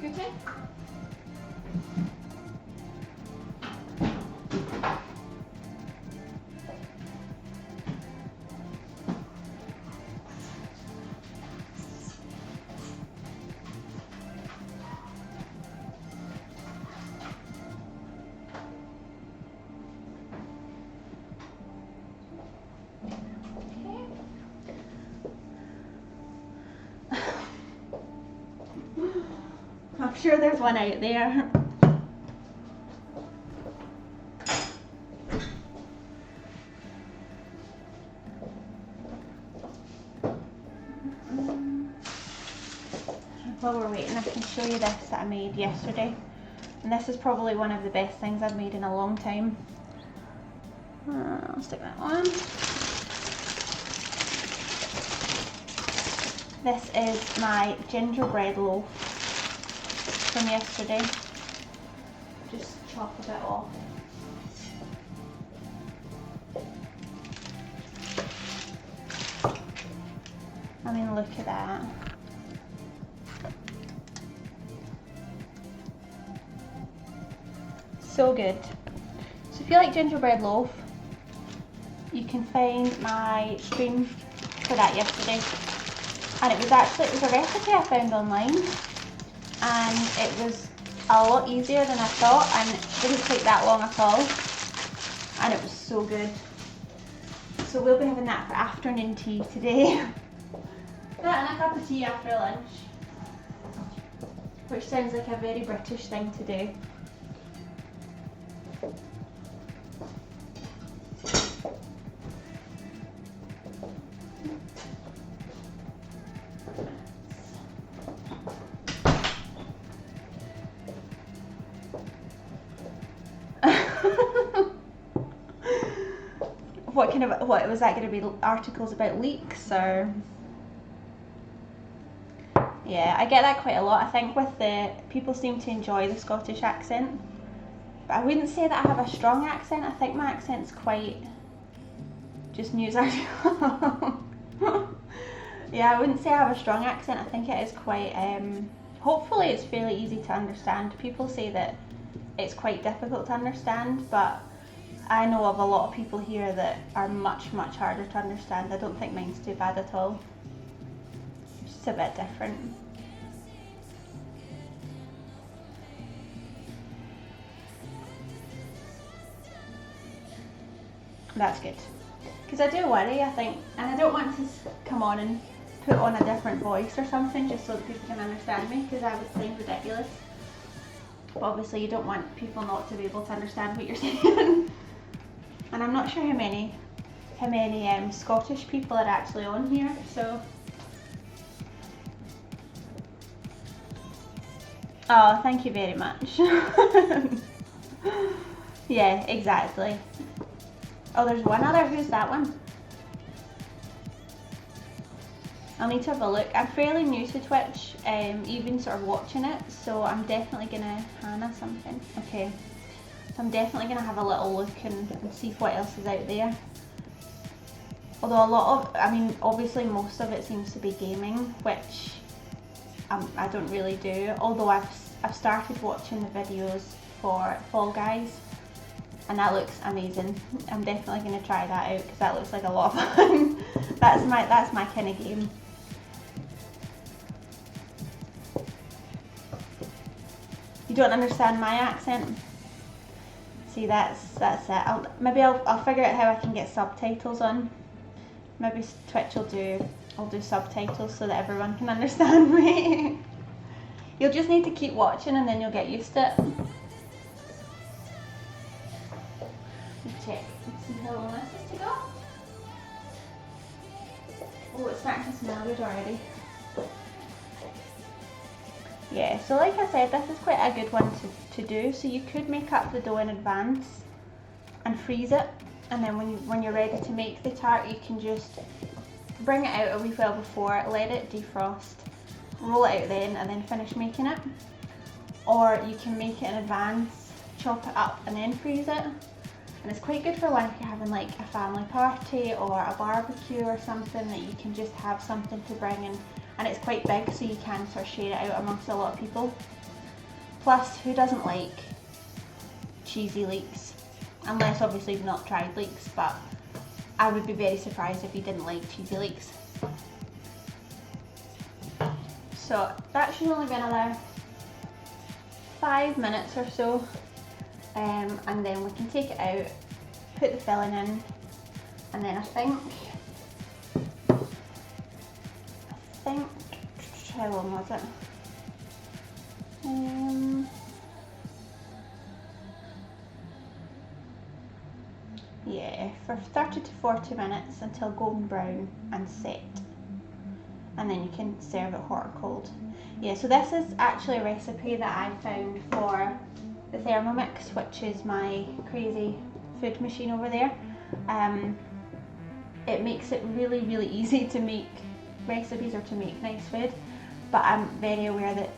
cooking. I'm sure there's one out there. While we're waiting, I can show you this that I made yesterday. And this is probably one of the best things I've made in a long time. I'll stick that on. This is my gingerbread loaf from yesterday. Just chop a bit off. I mean, look at that. So good. So if you like gingerbread loaf, you can find my stream for that yesterday. And it was a recipe I found online, and it was a lot easier than I thought, and it didn't take that long at all, and it was so good. So we'll be having that for afternoon tea today. That and a cup of tea after lunch, which sounds like a very British thing to do. What was that going to be? Articles about leeks, or? Yeah, I get that quite a lot. I think with the people seem to enjoy the Scottish accent, but I wouldn't say that I have a strong accent. I think my accent's quite just news article. Yeah, I wouldn't say I have a strong accent. I think it is quite. Hopefully, it's fairly easy to understand. People say that it's quite difficult to understand, but I know of a lot of people here that are much, much harder to understand. I don't think mine's too bad at all. It's just a bit different. That's good. Because I do worry, I think, and I don't want to come on and put on a different voice or something just so that people can understand me, because I would seem ridiculous. But obviously you don't want people not to be able to understand what you're saying. And I'm not sure how many Scottish people are actually on here, so. Oh, thank you very much. Yeah, exactly. Oh, there's one other. Who's that one? I'll need to have a look. I'm fairly new to Twitch, even sort of watching it, so I'm definitely gonna Hannah something. Okay. So I'm definitely going to have a little look and see what else is out there. Although a lot of, I mean, obviously most of it seems to be gaming, which I don't really do. Although I've started watching the videos for Fall Guys, and that looks amazing. I'm definitely going to try that out because that looks like a lot of fun. that's my kind of game. You don't understand my accent? See, that's it. Maybe I'll figure out how I can get subtitles on. Maybe Twitch I'll do subtitles so that everyone can understand me. You'll just need to keep watching and then you'll get used to it. Let's check and see how long this is to go. Oh, it's starting to smell good already. Yeah, so like I said, this is quite a good one to do. So you could make up the dough in advance and freeze it, and then when you're ready to make the tart, you can just bring it out a wee while before, let it defrost, roll it out then, and then finish making it. Or you can make it in advance, chop it up, and then freeze it. And it's quite good for when you're having like a family party or a barbecue or something, that you can just have something to bring in. And it's quite big, so you can sort of share it out amongst a lot of people. Plus, who doesn't like cheesy leeks? Unless obviously you've not tried leeks, but I would be very surprised if you didn't like cheesy leeks. So that should only be another 5 minutes or so, and then we can take it out, put the filling in, and then I think, how long was it? Yeah, for 30 to 40 minutes until golden brown and set. And then you can serve it hot or cold. Yeah, so this is actually a recipe that I found for the Thermomix, which is my crazy food machine over there. It makes it really, really easy to make recipes or to make nice food, but I'm very aware that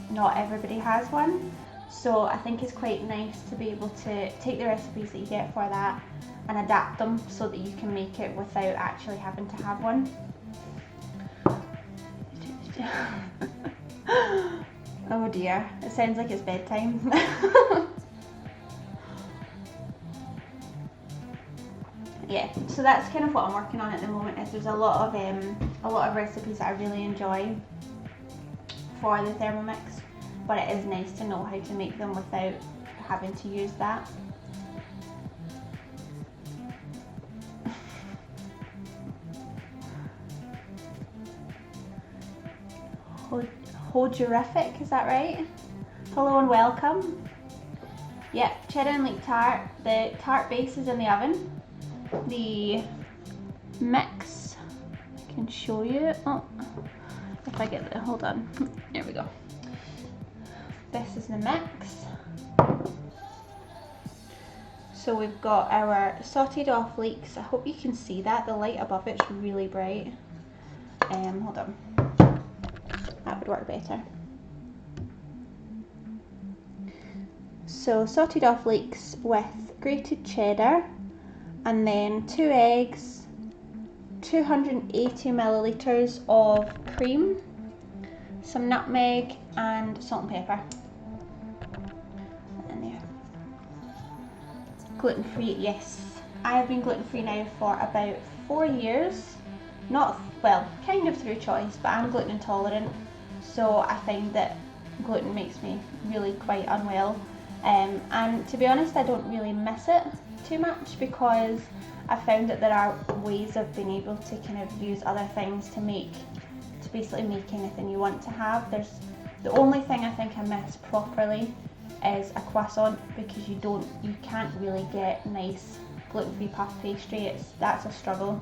not everybody has one. So I think it's quite nice to be able to take the recipes that you get for that and adapt them so that you can make it without actually having to have one. Oh dear, it sounds like it's bedtime. Yeah, so that's kind of what I'm working on at the moment. Is there's a lot of recipes that I really enjoy for the Thermomix, but it is nice to know how to make them without having to use that. Hojerific, is that right? Hello and welcome. Yep, cheddar and leek tart. The tart base is in the oven. The mix, I can show you. Oh, if I get it, hold on. There we go. This is the mix. So we've got our sauteed off leeks. I hope you can see that. The light above it's really bright. Hold on. That would work better. So sauteed off leeks with grated cheddar, and then 2 eggs, 280 millilitres of cream, some nutmeg and salt and pepper. And there. Gluten free, yes. I have been gluten free now for about 4 years. Not, well, kind of through choice, but I'm gluten intolerant. So I find that gluten makes me really quite unwell. And to be honest, I don't really miss it too much, because I found that there are ways of being able to kind of use other things to basically make anything you want to have. The only thing I think I miss properly is a croissant, because you can't really get nice gluten-free puff pastry. That's a struggle.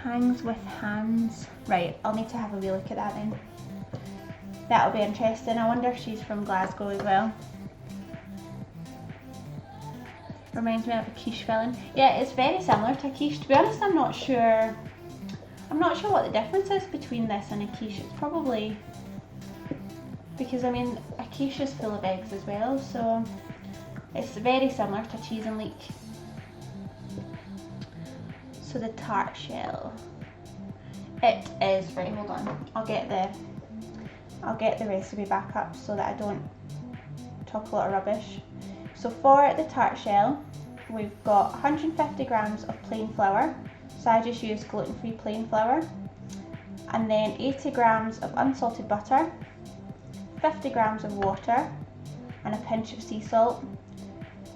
Hangs with hands. Right, I'll need to have a wee look at that then. That'll be interesting. I wonder if she's from Glasgow as well. Reminds me of a quiche filling. Yeah, it's very similar to a quiche. To be honest, I'm not sure what the difference is between this and a quiche. It's probably because, I mean, a quiche is full of eggs as well, so it's very similar to cheese and leek. So the tart shell, it is, right, hold on, I'll get the recipe back up so that I don't talk a lot of rubbish. So for the tart shell, we've got 150 grams of plain flour, so I just use gluten-free plain flour, and then 80 grams of unsalted butter, 50 grams of water, and a pinch of sea salt.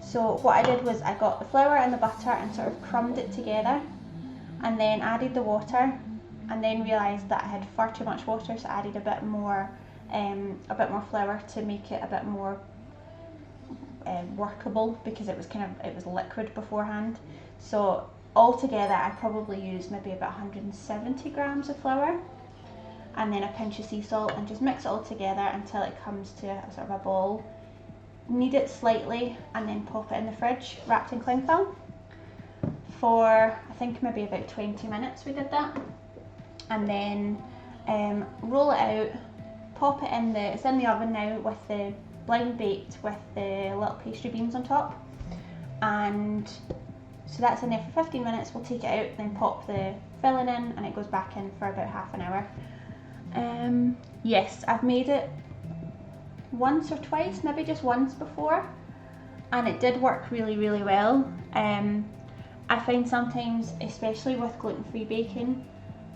So what I did was I got the flour and the butter and sort of crumbed it together, and then added the water, and then realised that I had far too much water, so I added a bit more flour to make it a bit more workable, because it was liquid beforehand. So altogether I probably used maybe about 170 grams of flour, and then a pinch of sea salt, and just mix it all together until it comes to a sort of a ball. Knead it slightly and then pop it in the fridge wrapped in cling film for I think maybe about 20 minutes we did that, and then roll it out, pop it in it's in the oven now with the blind baked with the little pastry beans on top, and so that's in there for 15 minutes. We'll take it out, then pop the filling in, and it goes back in for about half an hour. Yes, I've made it once or twice, maybe just once before, and it did work really, really well. I find sometimes, especially with gluten-free baking,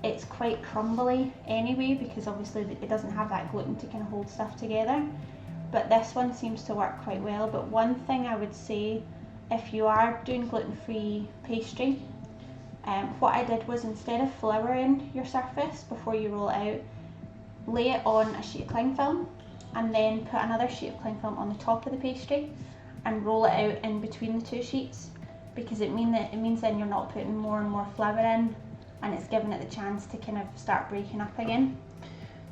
it's quite crumbly anyway, because obviously it doesn't have that gluten to kind of hold stuff together, but this one seems to work quite well. But one thing I would say, if you are doing gluten-free pastry, what I did was, instead of flouring your surface before you roll it out, lay it on a sheet of cling film, and then put another sheet of cling film on the top of the pastry and roll it out in between the two sheets, because it means then you're not putting more and more flour in, and it's giving it the chance to kind of start breaking up again.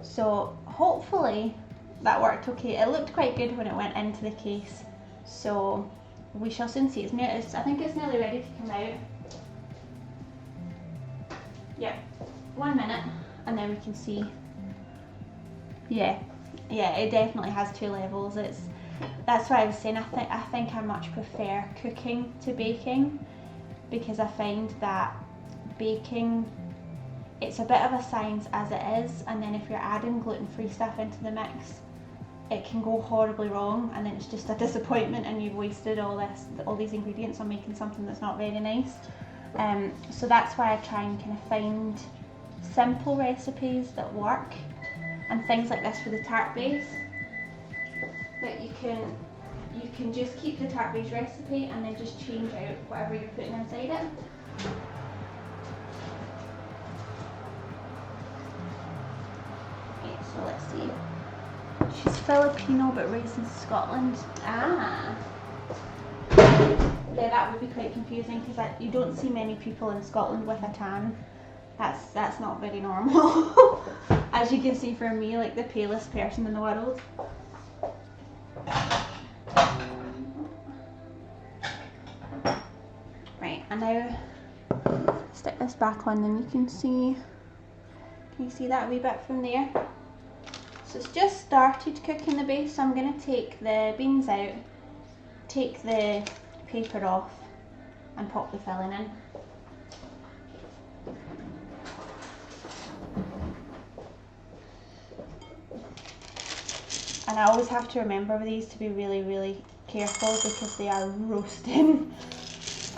So hopefully that worked okay. It looked quite good when it went into the case, so we shall soon see. I think it's nearly ready to come out. Yeah, 1 minute, and then we can see. Yeah, it definitely has two levels. That's why I was saying I think I much prefer cooking to baking, because I find that baking, it's a bit of a science as it is, and then if you're adding gluten-free stuff into the mix, it can go horribly wrong, and then it's just a disappointment, and you've wasted all these ingredients on making something that's not very nice. So that's why I try and kind of find simple recipes that work, and things like this for the tart base, that you can just keep the tart base recipe and then just change out whatever you're putting inside it. Okay, so let's see. She's Filipino but raised in Scotland. Ah. Yeah, that would be quite confusing, because you don't see many people in Scotland with a tan. That's not very normal. As you can see from me, like the palest person in the world. Right, and now stick this back on, then you can see. Can you see that a wee bit from there? So it's just started cooking the base, so I'm going to take the beans out, take the paper off, and pop the filling in. And I always have to remember with these to be really, really careful, because they are roasting,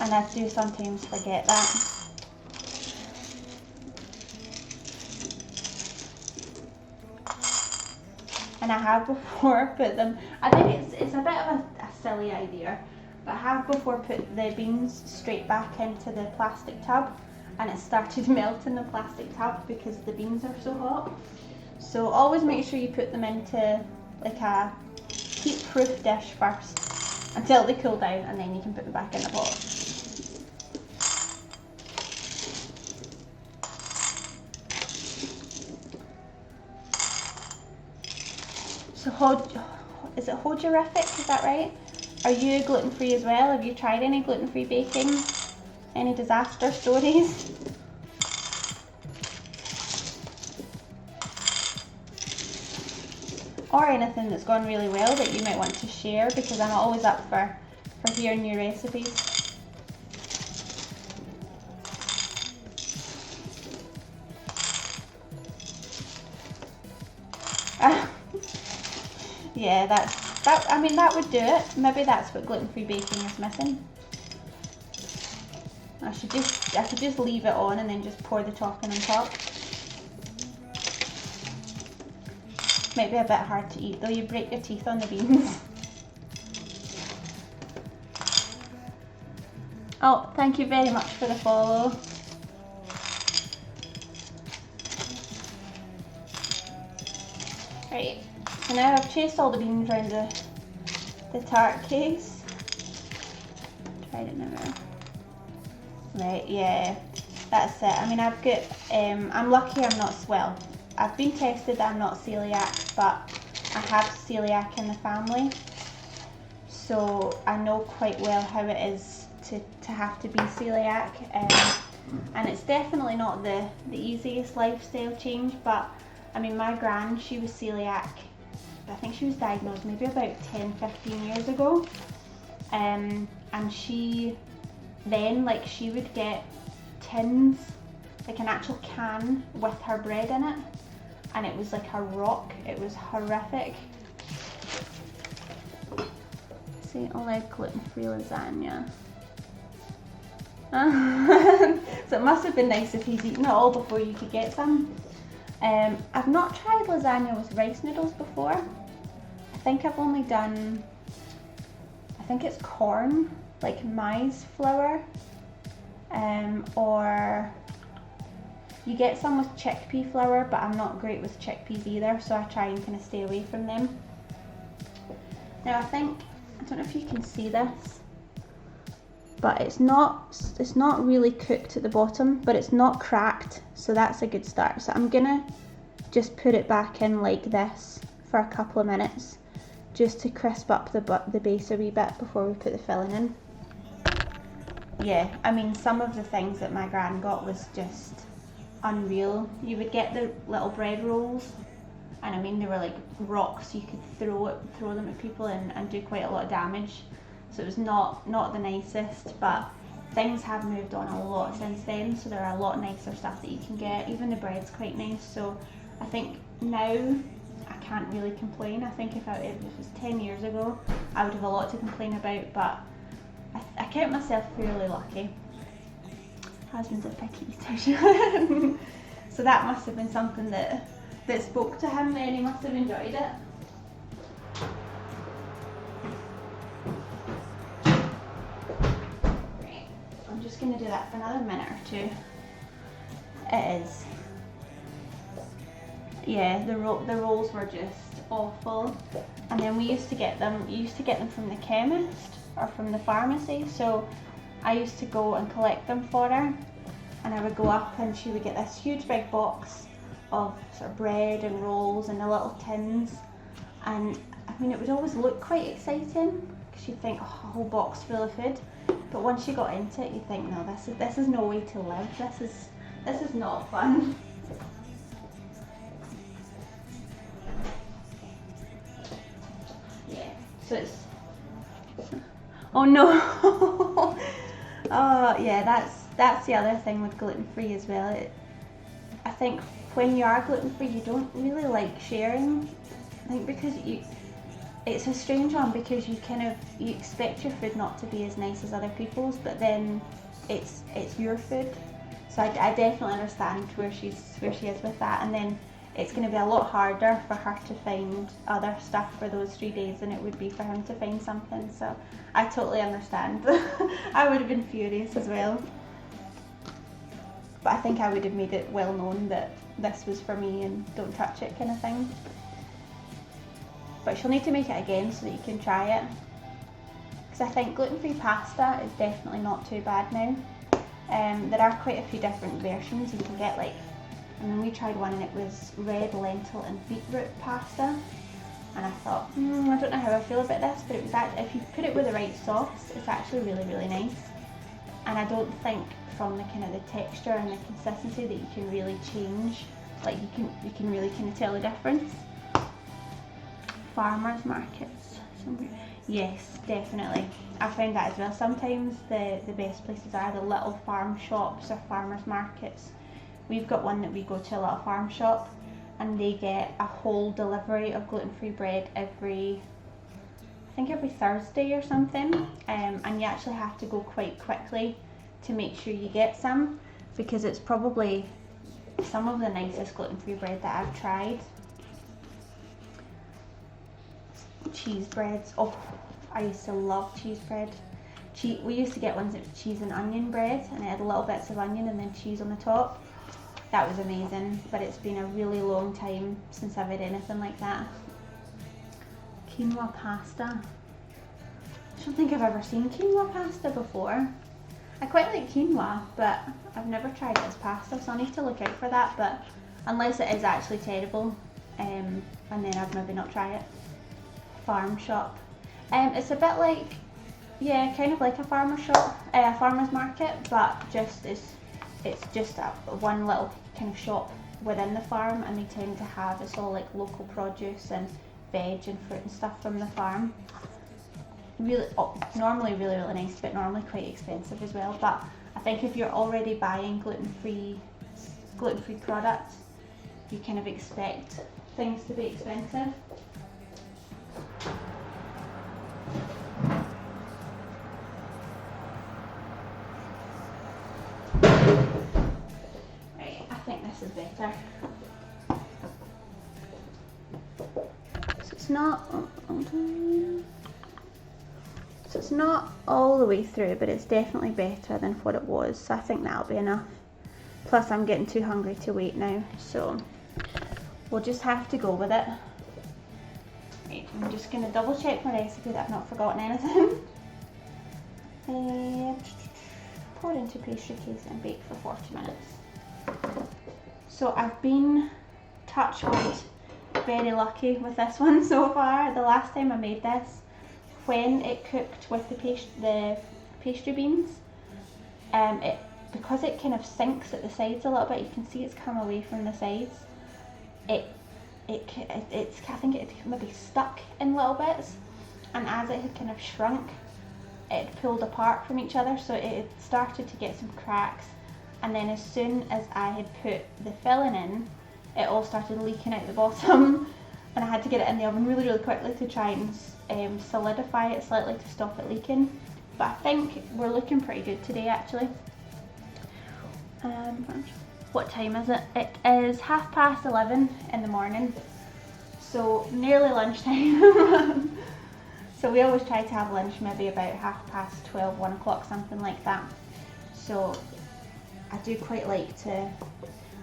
and I do sometimes forget that. And I have before put them, I think it's a bit of a silly idea, but I have before put the beans straight back into the plastic tub, and it started melting the plastic tub because the beans are so hot. So always make sure you put them into like a heat-proof dish first until they cool down, and then you can put them back in the pot. So is it Hojerific, is that right? Are you gluten-free as well? Have you tried any gluten-free baking? Any disaster stories? Or anything that's gone really well that you might want to share, because I'm always up for hearing new recipes. yeah, that. I mean, that would do it. Maybe that's what gluten-free baking is missing. I could just leave it on and then just pour the topping on top. Might be a bit hard to eat though, you break your teeth on the beans. Oh, thank you very much for the follow. Right, so now I've chased all the beans around the tart case. Tried it now. Right, yeah, that's it. I mean, I've got, I'm lucky I'm not, well, I've been tested that I'm not celiac, but I have celiac in the family. So I know quite well how it is to have to be celiac. And it's definitely not the easiest lifestyle change, but I mean, my gran, she was celiac, I think she was diagnosed maybe about 10-15 years ago. And she then, like, she would get tins, like an actual can with her bread in it, and it was like a rock. It was horrific. See, I like gluten-free lasagna. So it must have been nice if he's eaten it all before you could get some. I've not tried lasagna with rice noodles before. I think I've only done, I think it's corn, like maize flour, or you get some with chickpea flour, but I'm not great with chickpeas either, so I try and kind of stay away from them. Now I don't know if you can see this, but it's not really cooked at the bottom, but it's not cracked, so that's a good start. So I'm gonna just put it back in like this for a couple of minutes, just to crisp up the base a wee bit before we put the filling in. Yeah, I mean, some of the things that my gran got was just unreal. You would get the little bread rolls, and I mean, they were like rocks. You could throw them at people and do quite a lot of damage. So it was not the nicest, but things have moved on a lot since then, so there are a lot nicer stuff that you can get. Even the bread's quite nice, so I think now I can't really complain. I think if it was 10 years ago, I would have a lot to complain about, but I count myself fairly lucky. Husband's a picky eater. So that must have been something that spoke to him, and he must have enjoyed it. Right, I'm just going to do that for another minute or two. It is. Yeah, the rolls were just awful. And then you used to get them from the chemist or from the pharmacy, so I used to go and collect them for her, and I would go up and she would get this huge big box of sort of bread and rolls in the little tins, and I mean, it would always look quite exciting because you'd think, oh, a whole box full of food, but once you got into it, you think, no, this is no way to live. This is not fun. Yeah, so it's. Oh no! Oh yeah, that's the other thing with gluten-free as well. I think when you are gluten-free, you don't really like sharing. I think because it's a strange one, because you expect your food not to be as nice as other people's, but then it's your food. So I definitely understand where she is with that, and then it's going to be a lot harder for her to find other stuff for those 3 days than it would be for him to find something. So I totally understand. I would have been furious as well. But I think I would have made it well known that this was for me and don't touch it kind of thing. But she'll need to make it again so that you can try it. Because I think gluten-free pasta is definitely not too bad now. There are quite a few different versions you can get, like, and then we tried one and it was red lentil and beetroot pasta, and I thought, I don't know how I feel about this, but it was actually, if you put it with the right sauce, it's actually really, really nice. And I don't think from the kind of the texture and the consistency that you can really change, like you can really kind of tell the difference. Farmers markets somewhere. Yes, definitely. I found that as well. Sometimes the best places are the little farm shops or farmers markets. We've got one that we go to, a little farm shop, and they get a whole delivery of gluten-free bread every Thursday or something, and you actually have to go quite quickly to make sure you get some, because it's probably some of the nicest gluten-free bread that I've tried. Cheese breads, oh, I used to love cheese bread. We used to get ones that were cheese and onion bread, and it had little bits of onion and then cheese on the top. That was amazing, but it's been a really long time since I've had anything like that. Quinoa pasta. I don't think I've ever seen quinoa pasta before. I quite like quinoa, but I've never tried it as pasta, so I need to look out for that, but unless it is actually terrible, and then I'd maybe not try it. Farm shop. It's a bit like, yeah, kind of like a farmer shop, a farmer's market, but it's just one little kind of shop within the farm, and they tend to have, it's all like local produce and veg and fruit and stuff from the farm. Really, normally really nice, but normally quite expensive as well. But I think if you're already buying gluten-free products, you kind of expect things to be expensive. Right, I think this is better. So it's not. So it's not all the way through, but it's definitely better than what it was, so I think that'll be enough. Plus I'm getting too hungry to wait now, so we'll just have to go with it. Right, I'm just going to double check my recipe that I've not forgotten anything. Pour into pastry case and bake for 40 minutes. So I've been, touch wood, very lucky with this one so far. The last time I made this, when it cooked with the pastry beans, because it kind of sinks at the sides a little bit, you can see it's come away from the sides. I think it maybe stuck in little bits, and as it had kind of shrunk, it pulled apart from each other, so it had started to get some cracks. And then as soon as I had put the filling in, it all started leaking out the bottom, and I had to get it in the oven really quickly to try and solidify it slightly to stop it leaking. But I think we're looking pretty good today actually. What time is it? It is 11:30 in the morning, so nearly lunchtime. So we always try to have lunch maybe about 12:30, 1 o'clock, something like that. So I do quite like to,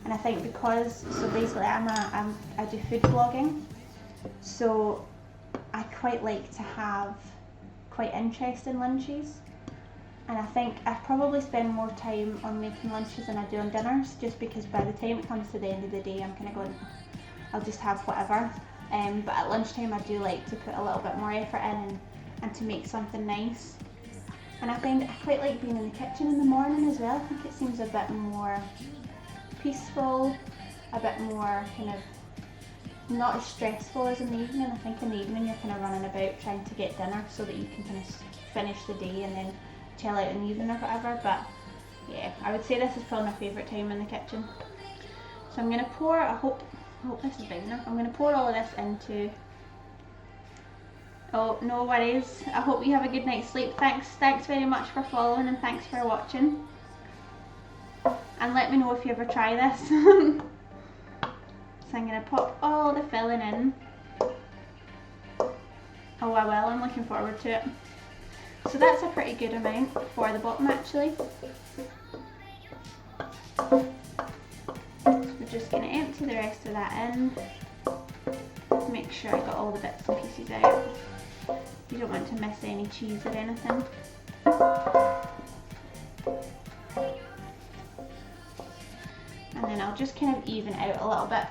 and I think because, so basically I do food blogging, so I quite like to have quite interesting lunches, and I think I probably spend more time on making lunches than I do on dinners, just because by the time it comes to the end of the day I'm kind of going, I'll just have whatever. But at lunchtime I do like to put a little bit more effort in and to make something nice. And I find I quite like being in the kitchen in the morning as well. I think it seems a bit more peaceful, a bit more kind of not as stressful as in the evening. I think in the evening you're kind of running about trying to get dinner so that you can kind of finish the day and then chill out in the evening or whatever. But yeah, I would say this is probably my favourite time in the kitchen. So I'm going to pour, I hope this is big enough. I'm going to pour all of this into, oh no worries, I hope you have a good night's sleep. Thanks very much for following, and thanks for watching, and let me know if you ever try this. So I'm going to pop all the filling in. Oh I will, I'm looking forward to it. So that's a pretty good amount for the bottom actually. We're just going to empty the rest of that in. Make sure I got all the bits and pieces out. You don't want to miss any cheese or anything. And then I'll just kind of even out a little bit.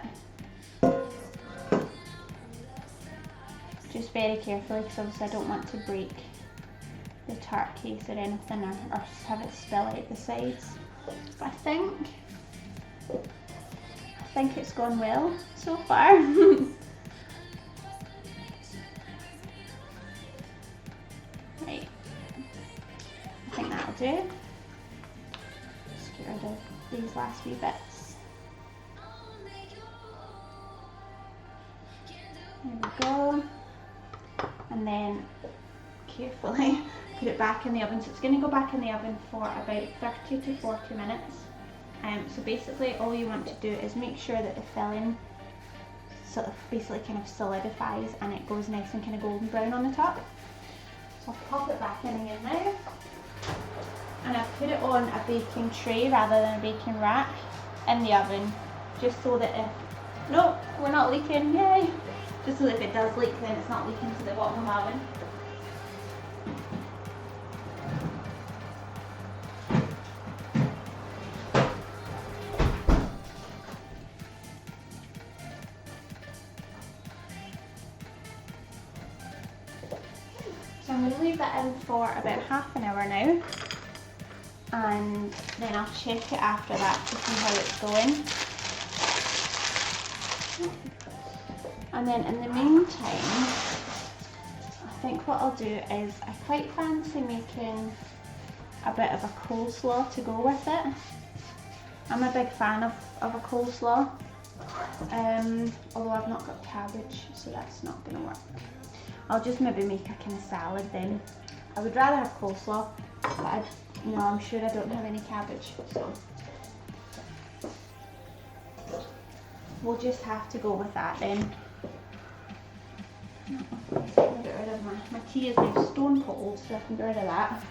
Just very carefully, because obviously I don't want to break the tart case or anything, or have it spill out the sides. But I think it's gone well so far. Right, I think that'll do. Just get rid of these last few bits. go. And then carefully put it back in the oven. So it's going to go back in the oven for about 30 to 40 minutes. So basically all you want to do is make sure that the filling sort of basically kind of solidifies and it goes nice and kind of golden brown on the top. So I'll pop it back in again now. And I've put it on a baking tray rather than a baking rack in the oven, just so that if, no, we're not leaking, yay! Just so that if it does leak, then it's not leaking to the bottom of the oven. So I'm going to leave that in for about half an hour now, and then I'll check it after that to see how it's going. And then in the meantime, I think what I'll do is I quite fancy making a bit of a coleslaw to go with it. I'm a big fan of a coleslaw, although I've not got cabbage, so that's not going to work. I'll just maybe make a kind of salad then. I would rather have coleslaw, but I'm sure I don't have any cabbage, so we'll just have to go with that then. Get rid of my tea is now stone cold, so I can get rid of that.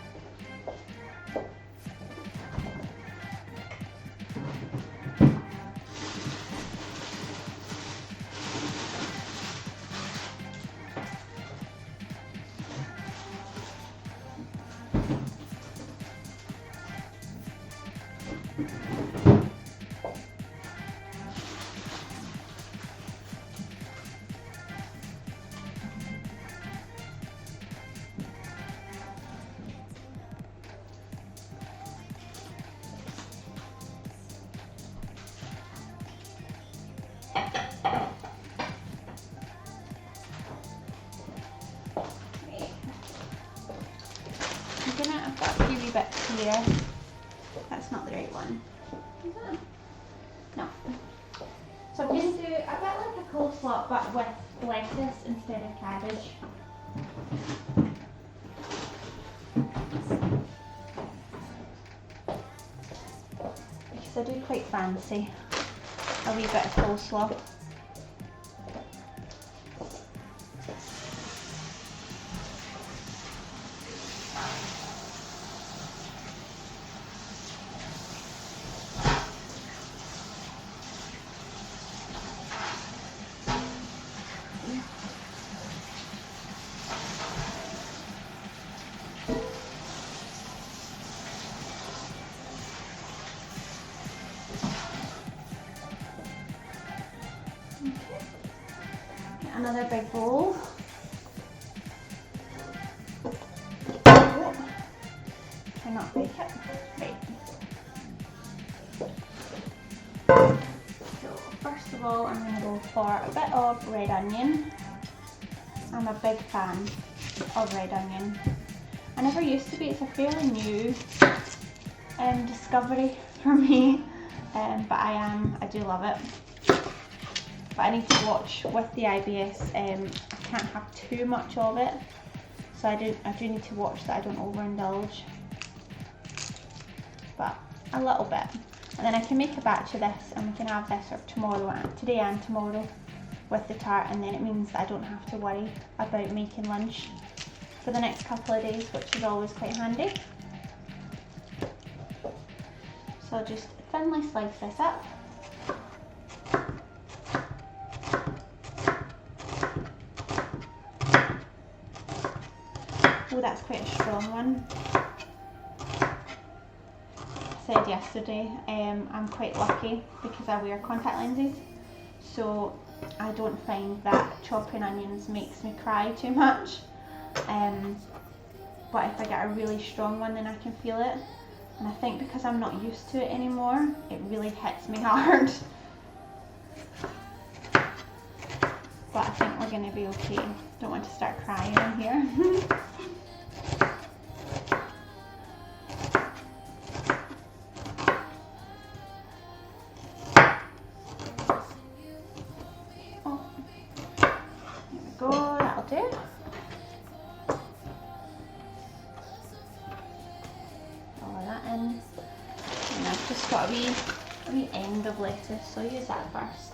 I've got a few wee bits here. That's not the right one. Is it? No. So I'm going to do a bit like a coleslaw, but with lettuce instead of cabbage. Because I do quite fancy a wee bit of coleslaw. Another big bowl. Oh, try not to break it. Right. So first of all, I'm going to go for a bit of red onion. I'm a big fan of red onion. I never used to be. It's a fairly new discovery for me, but I do love it. But I need to watch with the IBS. I can't have too much of it, so I do need to watch that I don't overindulge. But a little bit, and then I can make a batch of this, and we can have this sort of today and tomorrow, with the tart, and then it means that I don't have to worry about making lunch for the next couple of days, which is always quite handy. So I'll just thinly slice this up. Oh, that's quite a strong one. I said yesterday, I'm quite lucky because I wear contact lenses, so I don't find that chopping onions makes me cry too much. But if I get a really strong one, then I can feel it. And I think because I'm not used to it anymore, it really hits me hard. But I think we're going to be okay. Don't want to start crying in here. just got a wee end of lettuce, so I'll use that first.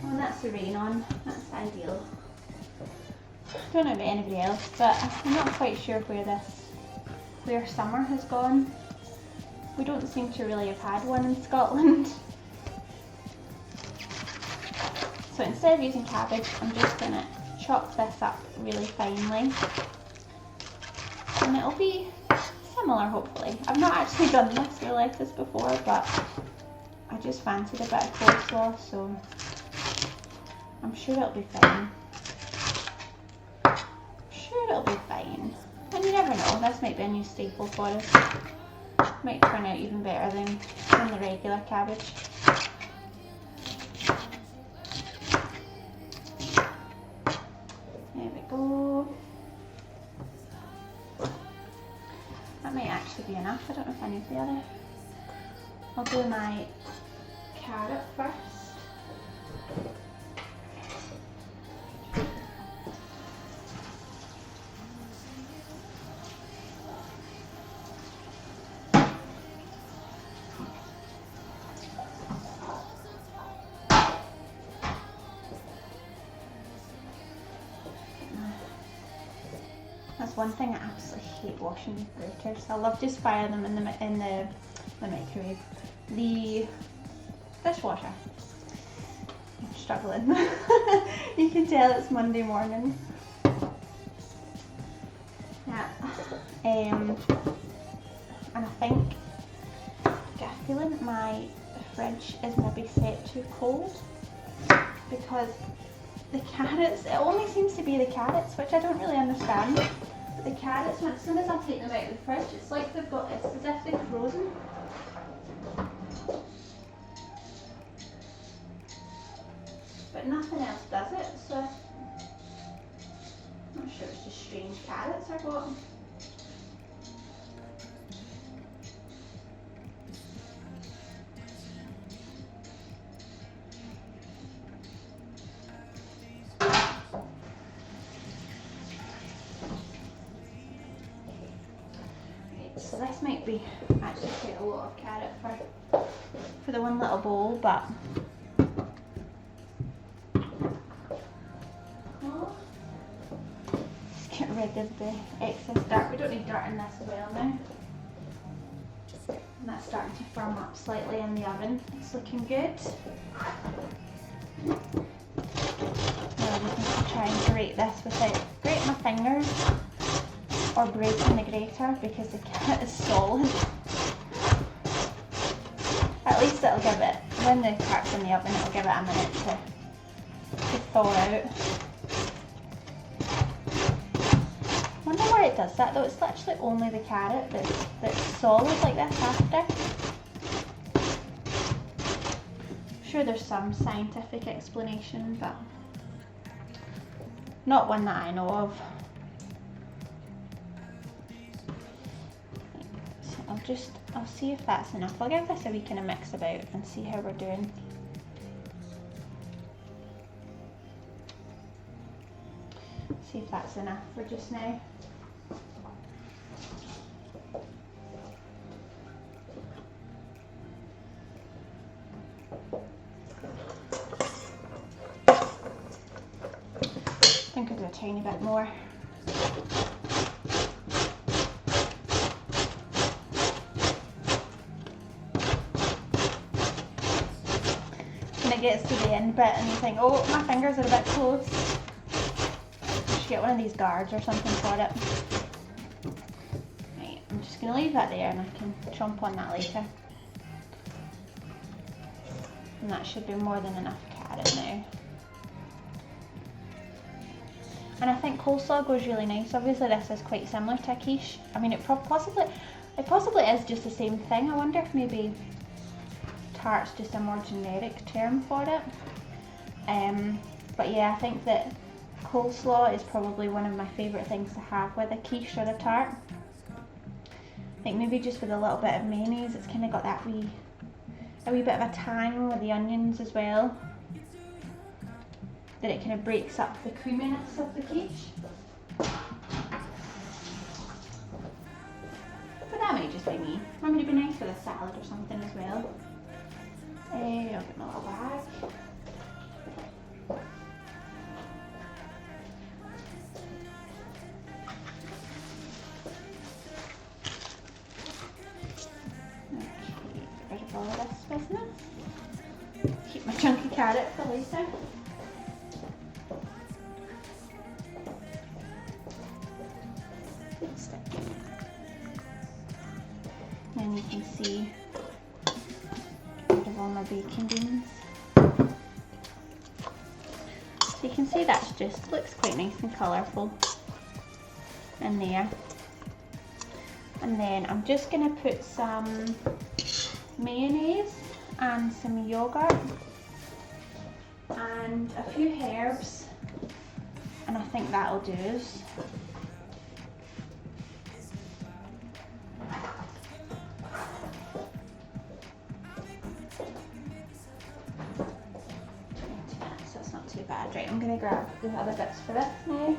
Oh, and that's the rain on, that's ideal. I don't know about anybody else, but I'm not quite sure where summer has gone. We don't seem to really have had one in Scotland. So instead of using cabbage, I'm just going to chop this up really finely. And it'll be similar, hopefully. I've not actually done this with lettuce before, but I just fancied a bit of coleslaw, so I'm sure it'll be fine. And you never know, this might be a new staple for us. Might turn out even better than the regular cabbage. There we go. That might actually be enough. I don't know if I need the other. I'll do my carrot first. That's one thing I absolutely hate washing fritters. I love just fire them in the microwave. The dishwasher. I'm struggling. You can tell it's Monday morning. Yeah. And I think I get a feeling that my fridge is maybe set too cold because the carrots, it only seems to be the carrots, which I don't really understand. But the carrots, as soon as I take them out of the fridge, it's like it's as if they're frozen. But nothing else does it, so I'm not sure it's just strange carrots I got. So this might be actually quite a lot of carrot for the one little bowl, but just get rid of the excess dirt. We don't need dirt in this as well now. And that's starting to firm up slightly in the oven. It's looking good. Now I'm just trying to grate this without grating my fingers or breaking the grater because the carrot is solid. At least it'll give it, when the tart's in the oven, it'll give it a minute to thaw out. I wonder why it does that though. It's literally only the carrot that's solid like this after. I'm sure there's some scientific explanation, but not one that I know of. I'll see if that's enough. I'll give this a wee kind of mix about and see how we're doing. See if that's enough for just now. I think I'll do a tiny bit more. Gets to the end bit and you think, oh, my fingers are a bit close. You should get one of these guards or something for it. Right, I'm just going to leave that there and I can chomp on that later. And that should be more than enough carrot now. And I think coleslaw goes really nice. Obviously this is quite similar to a quiche. I mean, it possibly is just the same thing. I wonder if maybe tart's just a more generic term for it. But yeah, I think that coleslaw is probably one of my favourite things to have with a quiche or a tart. I think maybe just with a little bit of mayonnaise, it's kind of got that wee a wee bit of a tang with the onions as well. That it kind of breaks up the creaminess of the quiche. But that might just be me. I mean, it'd be nice for a salad or something as well. I'll get my little bag. Okay, get rid of all of this business. Keep my chunky carrot for later. Then you can see rid of all my baking beans. So you can see that's just looks quite nice and colourful in there. And then I'm just going to put some mayonnaise and some yogurt and a few herbs, and I think that'll do us. That's not too bad. Right, I'm going to grab the other bits for this now.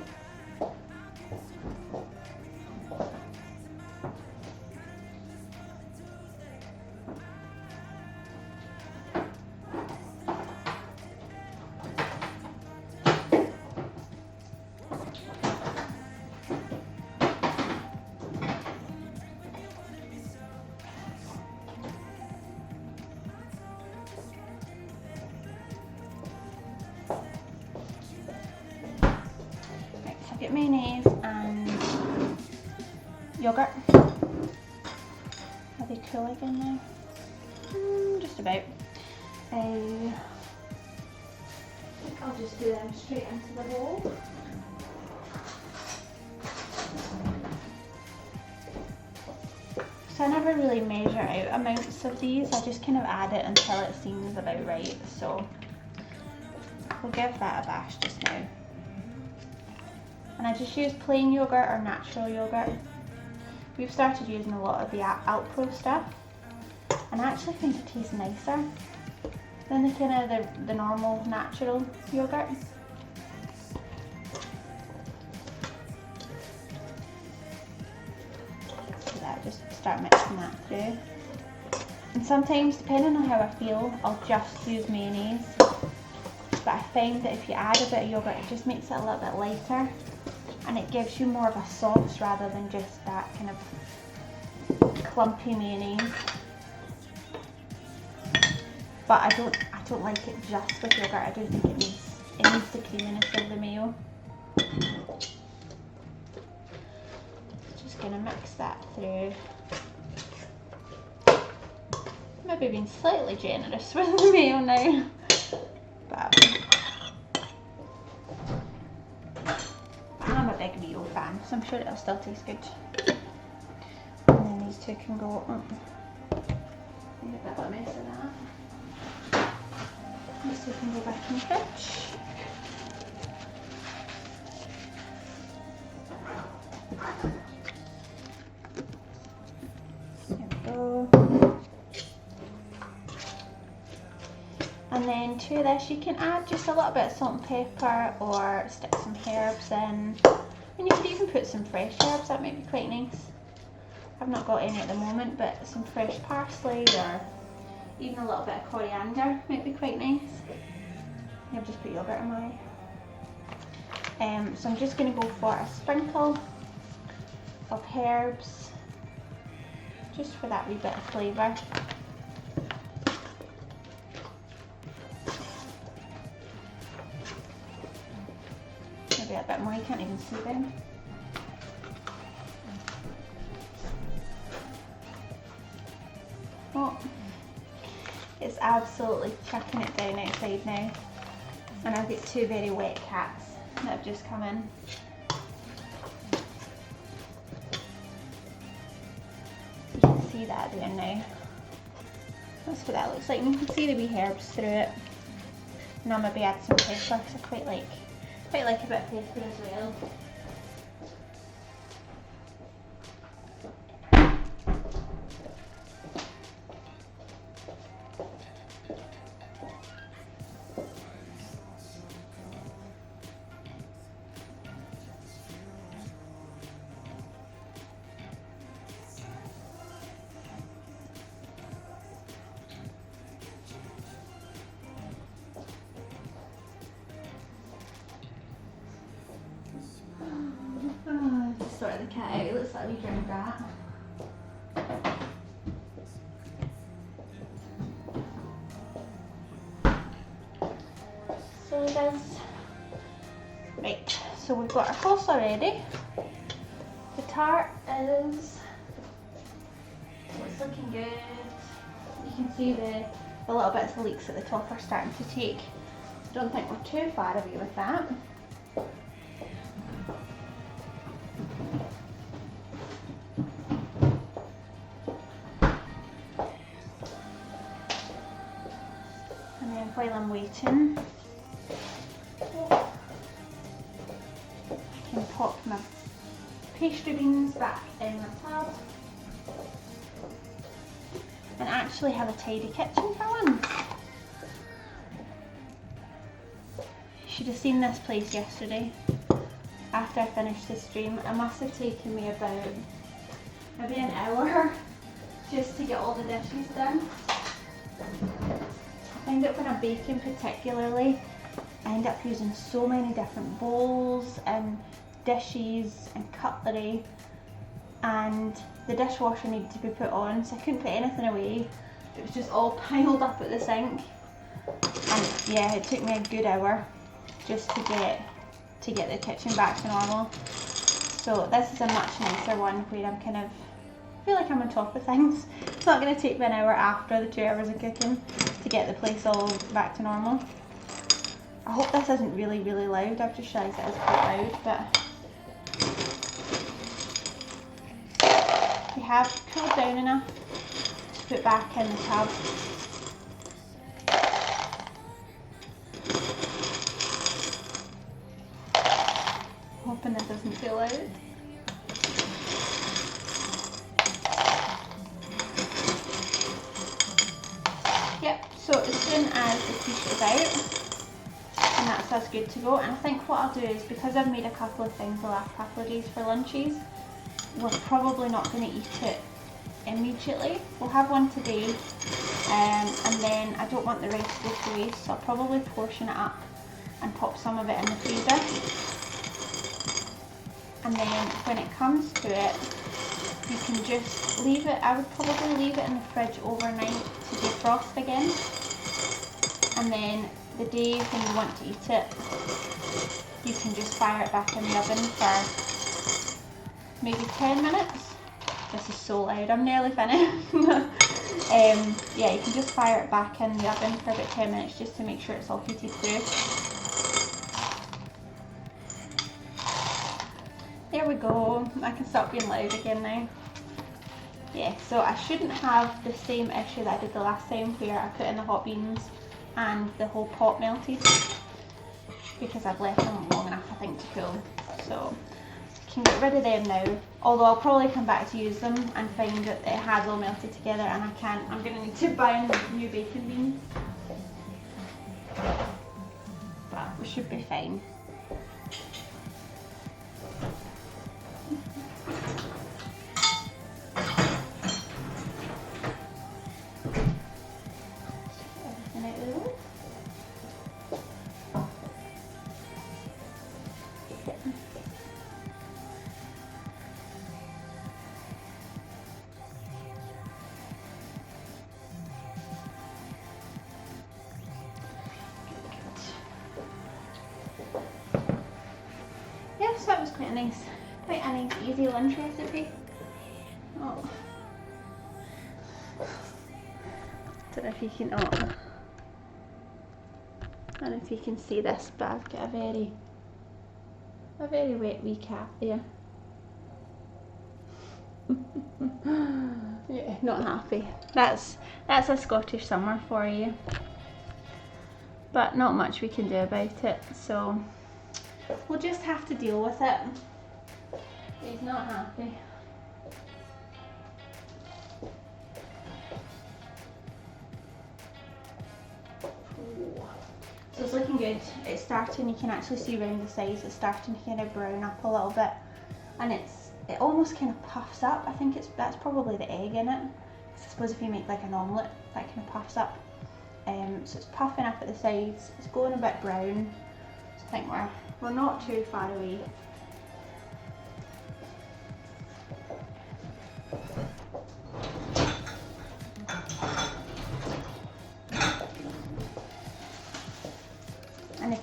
Get mayonnaise and yogurt. Are they cool again now? Just about. I think I'll just do them straight into the bowl. So I never really measure out amounts of these. I just kind of add it until it seems about right. So we'll give that a bash just now. And I just use plain yogurt or natural yogurt. We've started using a lot of the Alpro stuff, and I actually think it tastes nicer than the kind of the normal natural yogurt. So that, just start mixing that through. And sometimes, depending on how I feel, I'll just use mayonnaise. But I find that if you add a bit of yogurt, it just makes it a little bit lighter. And it gives you more of a sauce rather than just that kind of clumpy mayonnaise. But I don't like it just with yogurt. I do think it needs the creaminess of the mayo. Just gonna mix that through. Maybe being slightly generous with the mayo now. But I'm a big mayo fan, so I'm sure it'll still taste good. And then these two can go up. Need a bit of a mess of that. These two can go back in the fridge. There we go. And then to this you can add just a little bit of salt and pepper or stick some herbs in. And you could even put some fresh herbs, that might be quite nice. I've not got any at the moment, but some fresh parsley or even a little bit of coriander might be quite nice. I've just put yogurt in mine. So I'm just going to go for a sprinkle of herbs, just for that wee bit of flavour. Maybe a bit more, you can't even see them. Oh, it's absolutely chucking it down outside now. And I've got two very wet cats that have just come in. You can see that there now. That's what that looks like. And you can see the wee herbs through it. And I'll maybe add some pepper because I quite like a bit of pepper as well. Okay, let's let me drink that. So it is. Right, so we've got our coleslaw ready. The tart is, it's looking good. You can see the little bits of leeks at the top are starting to take. I don't think we're too far away with that. And then while I'm waiting, I can pop my pastry beans back in the tub and actually have a tidy kitchen for once. You should have seen this place yesterday. After I finished the stream, it must have taken me about maybe an hour just to get all the dishes done. I find that when I'm baking particularly, I end up using so many different bowls and dishes and cutlery, and the dishwasher needed to be put on, so I couldn't put anything away. It was just all piled up at the sink, and yeah, it took me a good hour just to get the kitchen back to normal. So this is a much nicer one where I'm kind of feel like I'm on top of things. It's not going to take me an hour after the 2 hours of cooking to get the place all back to normal. I hope this isn't really loud. I've just realised it is quite loud, but we have cooled down enough to put back in the tub. Hoping this isn't too loud. Yep, so as soon as the quiche is out, and that's us good to go. And I think what I'll do is, because I've made a couple of things the last couple of days for lunches, we're probably not going to eat it immediately. We'll have one today, and then I don't want the rice to go to waste, so I'll probably portion it up and pop some of it in the freezer. And then when it comes to it, you can just leave it, I would probably leave it in the fridge overnight to defrost again. And then the day when you want to eat it, you can just fire it back in the oven for maybe 10 minutes. This is so loud, I'm nearly finished. Yeah, you can just fire it back in the oven for about 10 minutes just to make sure it's all heated through. There we go, I can stop being loud again now. Yeah, so I shouldn't have the same issue that I did the last time where I put in the hot beans and the whole pot melted, because I've left them long enough, I think, to cool. So I can get rid of them now, although I'll probably come back to use them and find that it has all melted together and I'm going to need to buy new bacon beans. But we should be fine. Yes, that was quite a nice easy lunch recipe. Oh, don't know if you can. Oh, I don't know if you can see this, but I've got a very wet wee cat there. Yeah, not happy. That's a Scottish summer for you. But not much we can do about it, so we'll just have to deal with it. He's not happy. So it's looking good. It's starting, you can actually see around the sides, it's starting to kind of brown up a little bit, and it almost kind of puffs up. I think that's probably the egg in it. I suppose if you make like an omelette, that kind of puffs up. So it's puffing up at the sides, it's going a bit brown. So I think we're not too far away.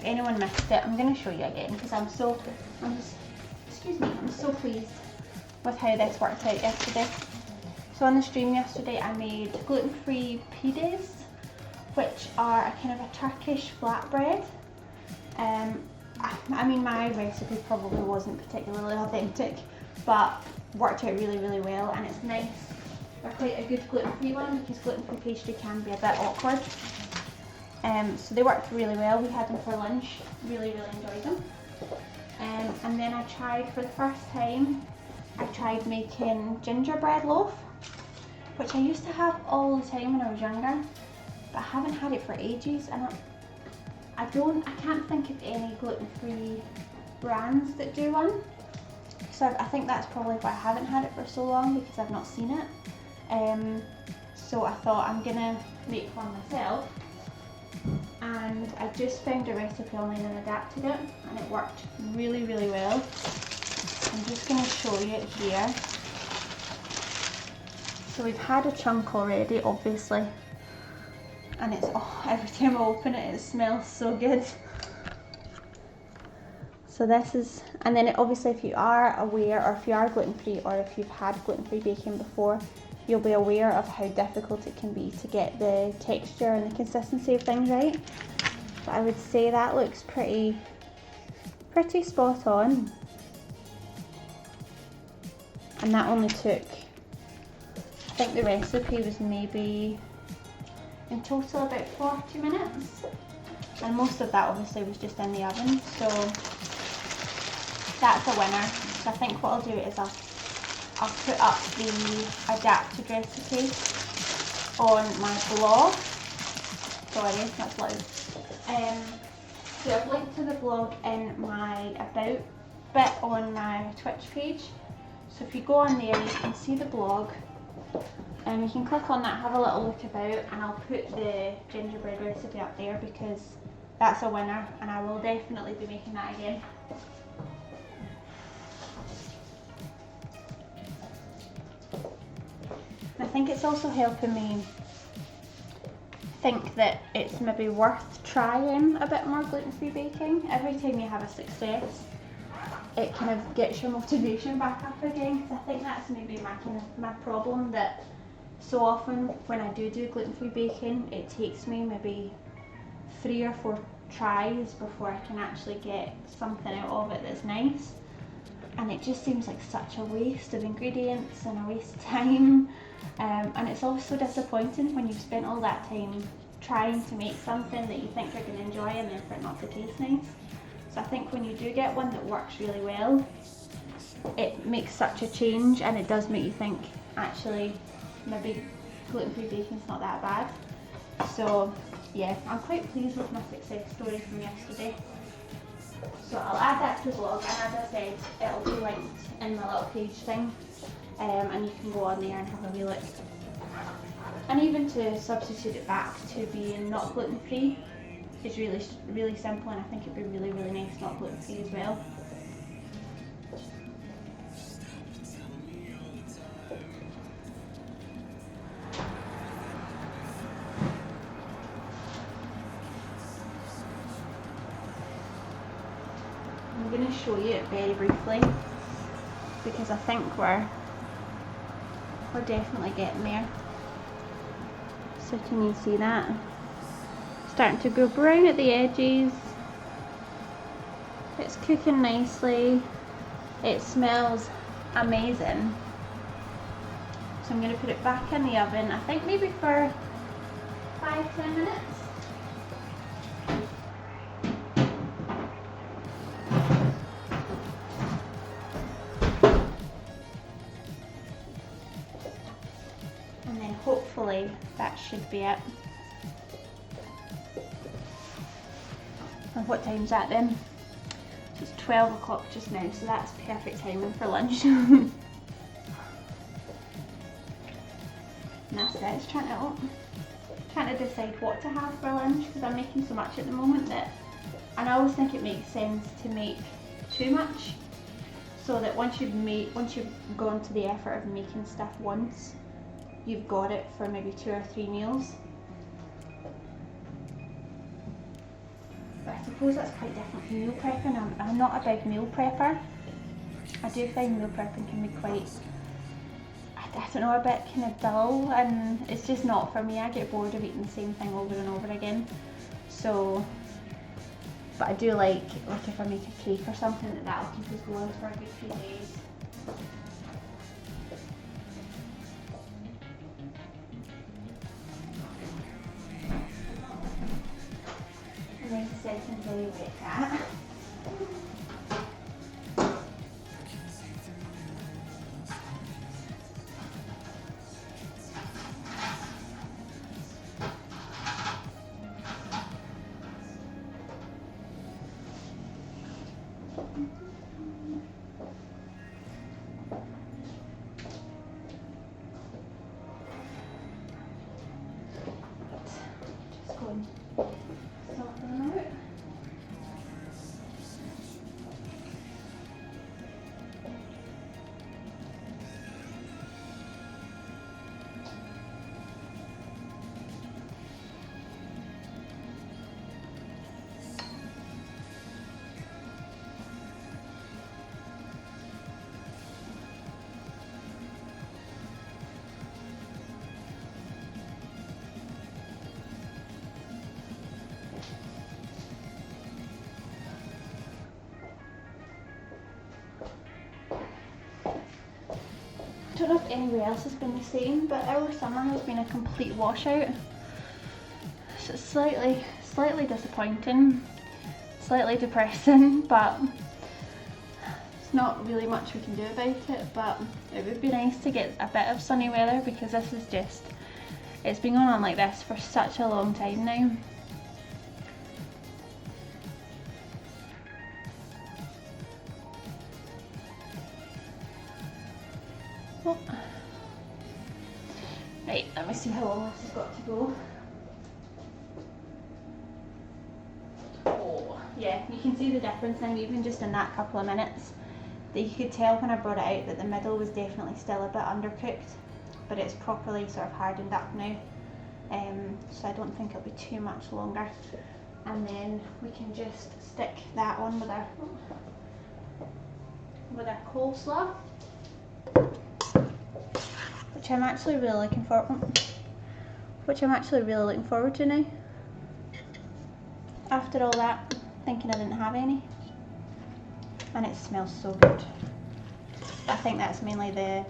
if anyone missed it, I'm going to show you again because I'm so pleased with how this worked out yesterday. So on the stream yesterday I made gluten-free pides, which are a kind of a Turkish flatbread. I mean, my recipe probably wasn't particularly authentic, but worked out really, really well, and it's nice. They're quite a good gluten-free one because gluten-free pastry can be a bit awkward. So they worked really well. We had them for lunch. Really, really enjoyed them. And then I tried, for the first time, I tried making gingerbread loaf, which I used to have all the time when I was younger, but I haven't had it for ages, and I can't think of any gluten-free brands that do one. So I think that's probably why I haven't had it for so long, because I've not seen it. So I thought I'm gonna make one myself, and I just found a recipe online and adapted it, and it worked really, really well. I'm just gonna show you it here. So we've had a chunk already, obviously, and it's, oh, every time I open it, it smells so good. So this is, and then obviously if you are aware, or if you are gluten-free, or if you've had gluten-free baking before, you'll be aware of how difficult it can be to get the texture and the consistency of things right. But I would say that looks pretty spot on. And that only took, I think the recipe was maybe in total about 40 minutes. And most of that obviously was just in the oven, so that's a winner. So I think what I'll do is I'll put up the adapted recipe on my blog. Sorry, that's loud. So I've linked to the blog in my about bit on my Twitch page. So if you go on there, you can see the blog, and you can click on that, have a little look about, and I'll put the gingerbread recipe up there because that's a winner, and I will definitely be making that again. I think it's also helping me think that it's maybe worth trying a bit more gluten-free baking. Every time you have a success, it kind of gets your motivation back up again, because I think that's maybe my problem, that so often when I do gluten-free baking, it takes me maybe 3 or 4 tries before I can actually get something out of it that's nice, and it just seems like such a waste of ingredients and a waste of time. And it's also disappointing when you've spent all that time trying to make something that you think you're going to enjoy and then for it not to taste nice. So I think when you do get one that works really well, it makes such a change, and it does make you think, actually, maybe gluten-free baking's not that bad. So yeah, I'm quite pleased with my success story from yesterday. So I'll add that to the blog, and as I said, it'll be linked in my little page thing. And you can go on there and have a wee look. And even to substitute it back to being not gluten-free is really, really simple, and I think it'd be really, really nice not gluten-free as well. I'm going to show you it very briefly because I think we're definitely getting there. So can you see that? Starting to go brown at the edges. It's cooking nicely. It smells amazing. So I'm going to put it back in the oven, I think maybe for 5-10 minutes. Hopefully that should be it. And what time's that then? It's 12 o'clock just now, so that's perfect timing for lunch. And that's it, it's trying to decide what to have for lunch, because I'm making so much at the moment that, and I always think it makes sense to make too much, so that once you've gone to the effort of making stuff once, you've got it for maybe 2 or 3 meals. But I suppose that's quite different from meal prepping. I'm not a big meal prepper. I do find meal prepping can be quite, I don't know, a bit kind of dull, and it's just not for me. I get bored of eating the same thing over and over again. So, but I do like if I make a cake or something, that'll keep us going for a good few days. And then secondly, with that. Just go and sort them out. I don't know if anywhere else has been the same, but our summer has been a complete washout. So it's slightly disappointing, slightly depressing, but it's not really much we can do about it. But it would be nice to get a bit of sunny weather, because this is just, it's been going on like this for such a long time now. Oh. Right, let me see how long this has got to go. Oh, yeah, you can see the difference now, even just in that couple of minutes. That you could tell when I brought it out that the middle was definitely still a bit undercooked, but it's properly sort of hardened up now. So I don't think it'll be too much longer. And then we can just stick that on with our coleslaw, which I'm actually really looking forward to now. After all that, thinking I didn't have any, and it smells so good. I think that's mainly the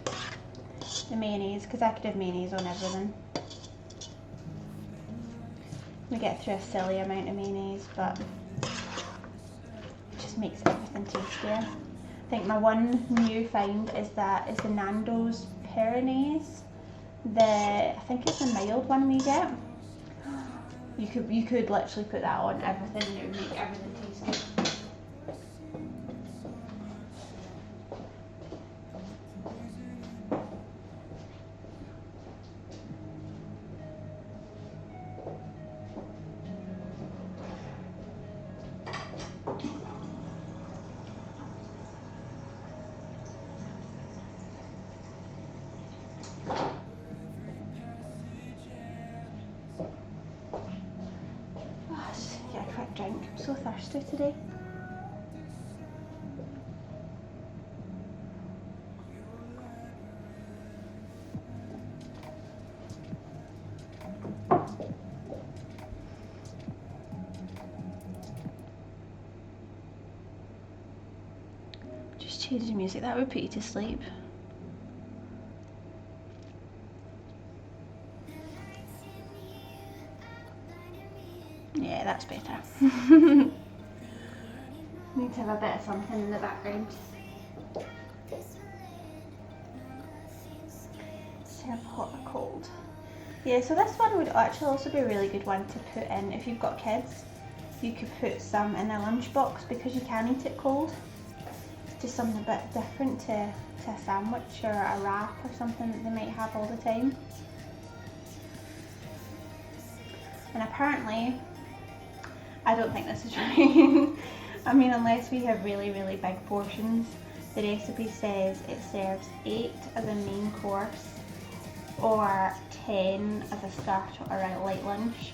mayonnaise, because I could have mayonnaise on everything. We get through a silly amount of mayonnaise, but it just makes everything tastier. I think my one new find is the Nando's Pyrenees. I think it's the mild one we get. You could literally put that on everything and it would make everything taste good. Drink. I'm so thirsty today. Just change the music, that would put you to sleep. Yeah, that's better. Need to have a bit of something in the background. Serve hot or cold. Yeah, so this one would actually also be a really good one to put in if you've got kids. You could put some in a lunchbox, because you can eat it cold. It's just something a bit different to a sandwich or a wrap or something that they might have all the time. And apparently, I don't think this is right. I mean, unless we have really, really big portions, the recipe says it serves 8 as a main course or 10 as a starter or a light lunch.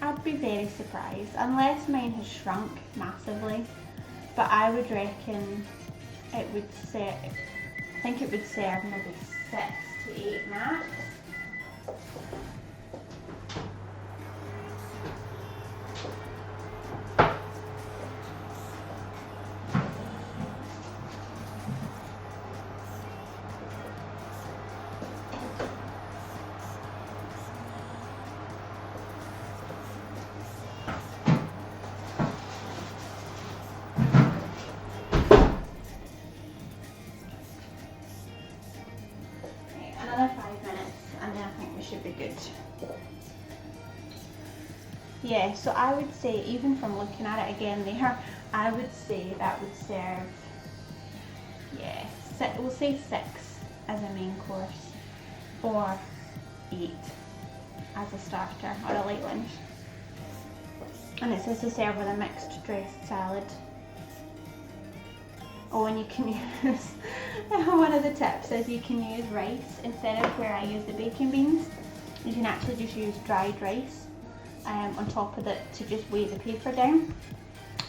I'd be very surprised, unless mine has shrunk massively. But I would reckon it would serve, I think it would serve maybe 6 to 8 max. Another 5 minutes and then I think we should be good. Yeah, so I would say, even from looking at it again there, I would say that would serve, yeah, we'll say 6 as a main course, or 8 as a starter or a light lunch. And it says to serve with a mixed dressed salad. Oh, and you can use, one of the tips is you can use rice instead of where I use the bacon beans. You can actually just use dried rice on top of it to just weigh the paper down.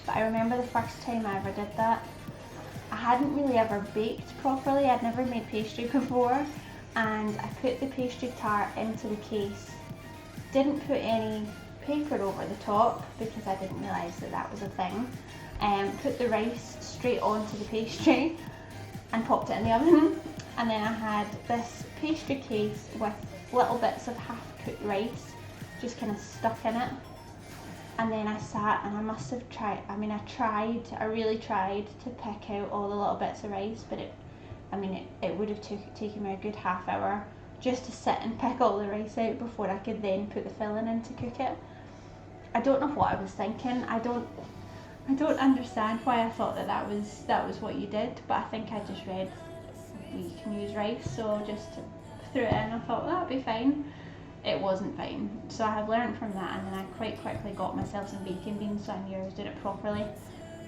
But I remember the first time I ever did that, I hadn't really ever baked properly. I'd never made pastry before, and I put the pastry tart into the case. Didn't put any paper over the top because I didn't realise that that was a thing. Put the rice straight onto the pastry and popped it in the oven. And then I had this pastry case with little bits of half-cooked rice just kind of stuck in it. And then I sat and I must have tried, I really tried to pick out all the little bits of rice, but it would have taken me a good half hour just to sit and pick all the rice out before I could then put the filling in to cook it. I don't know what I was thinking. I don't understand why I thought that was what you did, but I think I just read you can use rice, so just threw it in. I thought that'd be fine. It wasn't fine, so I have learned from that, and then I quite quickly got myself some bacon beans, so I knew I was doing it properly,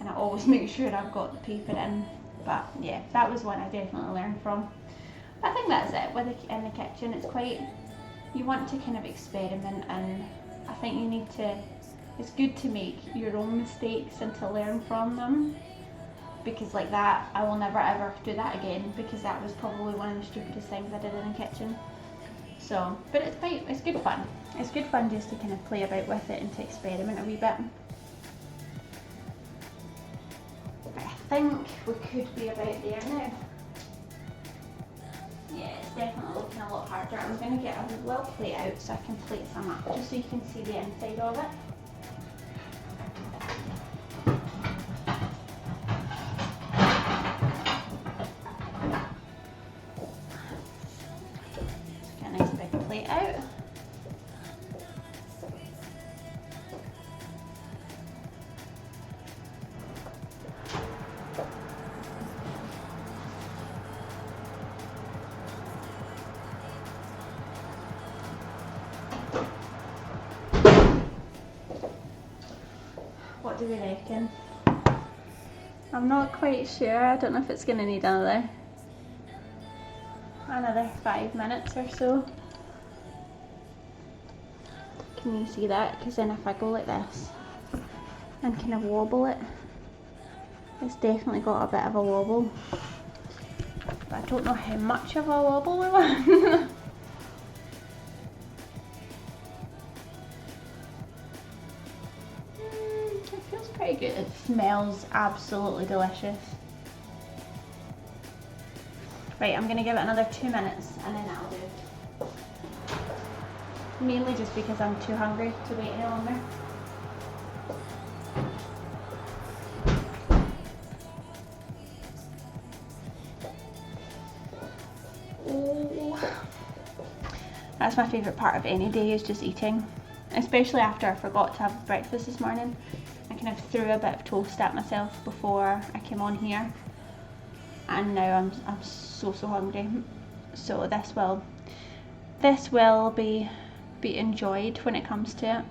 and I always make sure I've got the paper in. But yeah, that was one I definitely learned from. I think that's it with in the kitchen. It's quite, you want to kind of experiment, and I think you need to, it's good to make your own mistakes and to learn from them, because like that, I will never ever do that again, because that was probably one of the stupidest things I did in the kitchen. So, but it's good fun. It's good fun just to kind of play about with it and to experiment a wee bit. But I think we could be about there now. Yeah, it's definitely looking a lot harder. I'm going to get a little plate out so I can plate some up, just so you can see the inside of it. Get a nice big plate out. What do we reckon? I'm not quite sure. I don't know if it's going to need another 5 minutes or so. Can you see that? Because then if I go like this and kind of wobble it, it's definitely got a bit of a wobble. But I don't know how much of a wobble we want. It feels pretty good. It smells absolutely delicious. Right, I'm going to give it another 2 minutes and then that'll do. Mainly just because I'm too hungry to wait any longer. Oh, that's my favourite part of any day, is just eating. Especially after I forgot to have breakfast this morning. I kind of threw a bit of toast at myself before I came on here. And now I'm so hungry. So this will be enjoyed when it comes to it.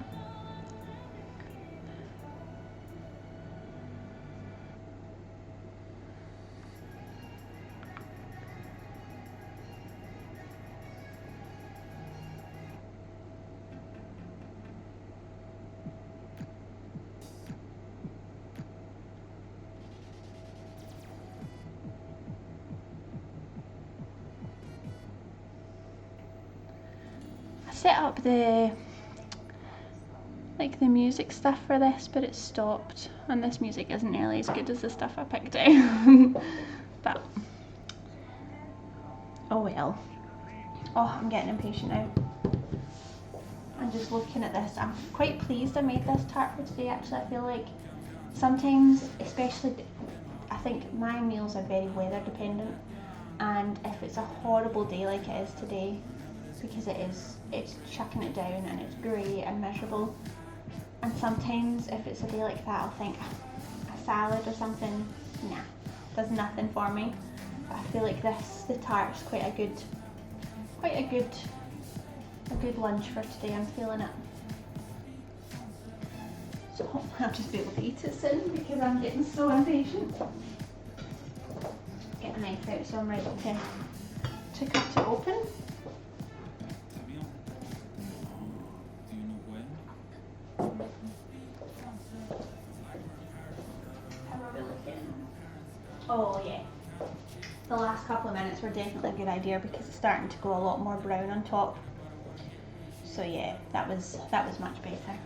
set up the music stuff for this, but it's stopped, and this music isn't nearly as good as the stuff I picked out. But oh well. Oh, I'm getting impatient now. I'm just looking at this. I'm quite pleased I made this tart for today. Actually, I feel like sometimes, especially, I think my meals are very weather dependent, and if it's a horrible day like it is today, because it's chucking it down and it's grey and miserable, and sometimes if it's a day like that, I'll think a salad or something, nah, does nothing for me. But I feel like the tart's quite a good lunch for today. I'm feeling it. So hopefully I'll just be able to eat it soon, because I'm getting so impatient. Get a knife out so I'm ready to cut it open. How are we looking? Oh yeah. The last couple of minutes were definitely a good idea, because it's starting to go a lot more brown on top. So yeah, that was much better.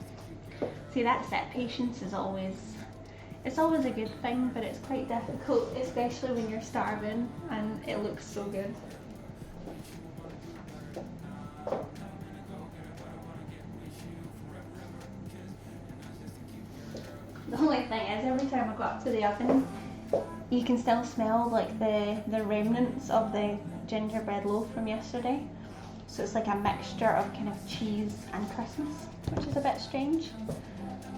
See, that's it. Patience is always a good thing, but it's quite difficult, especially when you're starving and it looks so good. The only thing is, every time I go up to the oven, you can still smell like the remnants of the gingerbread loaf from yesterday. So it's like a mixture of kind of cheese and Christmas, which is a bit strange.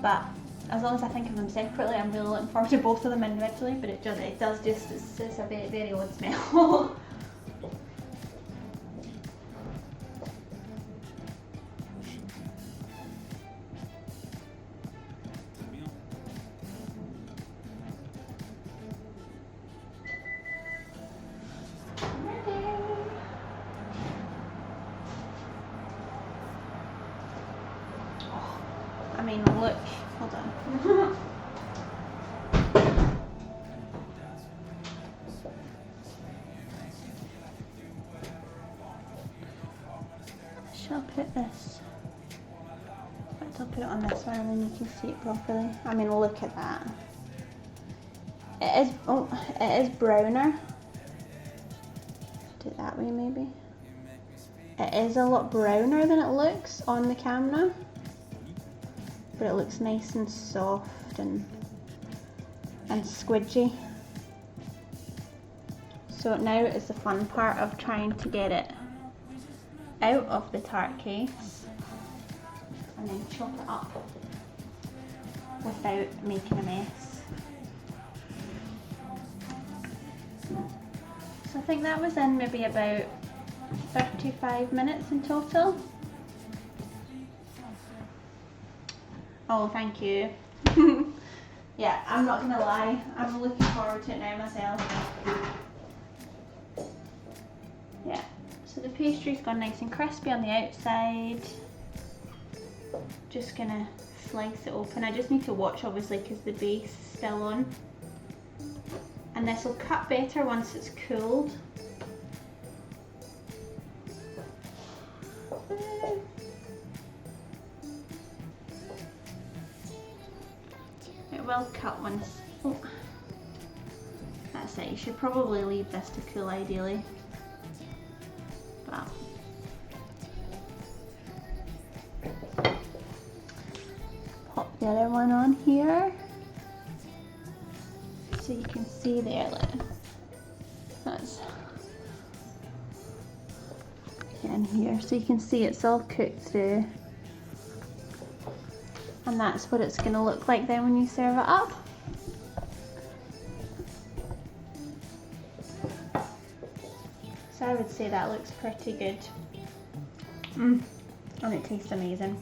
But as long as I think of them separately, I'm really looking forward to both of them individually. But it's a very, very odd smell. I mean, look, hold on. Shall put this, I'll put it on this one and then you can see it properly. I mean, look at that. It is browner. Do it that way maybe. It is a lot browner than it looks on the camera, but it looks nice and soft and squidgy. So now is the fun part of trying to get it out of the tart case and then chop it up without making a mess. So I think that was in maybe about 35 minutes in total. Oh, thank you. Yeah, I'm not gonna lie, I'm looking forward to it now myself. Yeah, so the pastry's gone nice and crispy on the outside. Just gonna slice it open. I just need to watch, obviously, because the base is still on. And this will cut better once it's cooled. It will cut once. Oh. That's it. You should probably leave this to cool ideally. But pop the other one on here. So you can see there, look. That's in here. So you can see it's all cooked through. And that's what it's going to look like then when you serve it up. So I would say that looks pretty good. And it tastes amazing.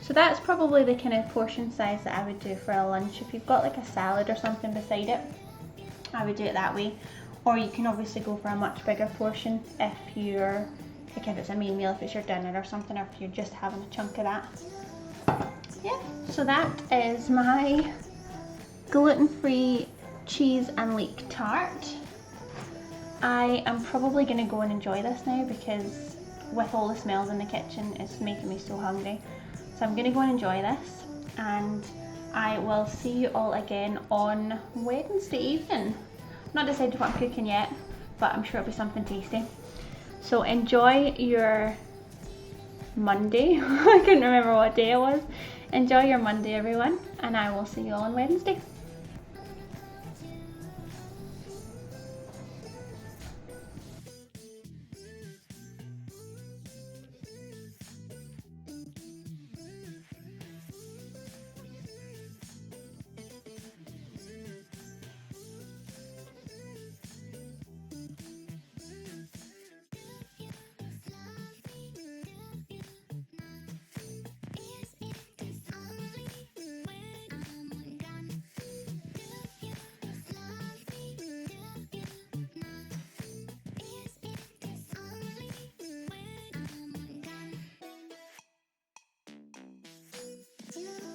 So that's probably the kind of portion size that I would do for a lunch. If you've got like a salad or something beside it, I would do it that way. Or you can obviously go for a much bigger portion if you're, like if it's a main meal, if it's your dinner or something, or if you're just having a chunk of that. Yeah, so that is my gluten-free cheese and leek tart. I am probably going to go and enjoy this now because with all the smells in the kitchen, it's making me so hungry. So I'm gonna go and enjoy this, and I will see you all again on Wednesday evening. Not decided what I'm cooking yet, but I'm sure it'll be something tasty. So enjoy your Monday. I couldn't remember what day it was. Enjoy your Monday, everyone, and I will see you all on Wednesday. You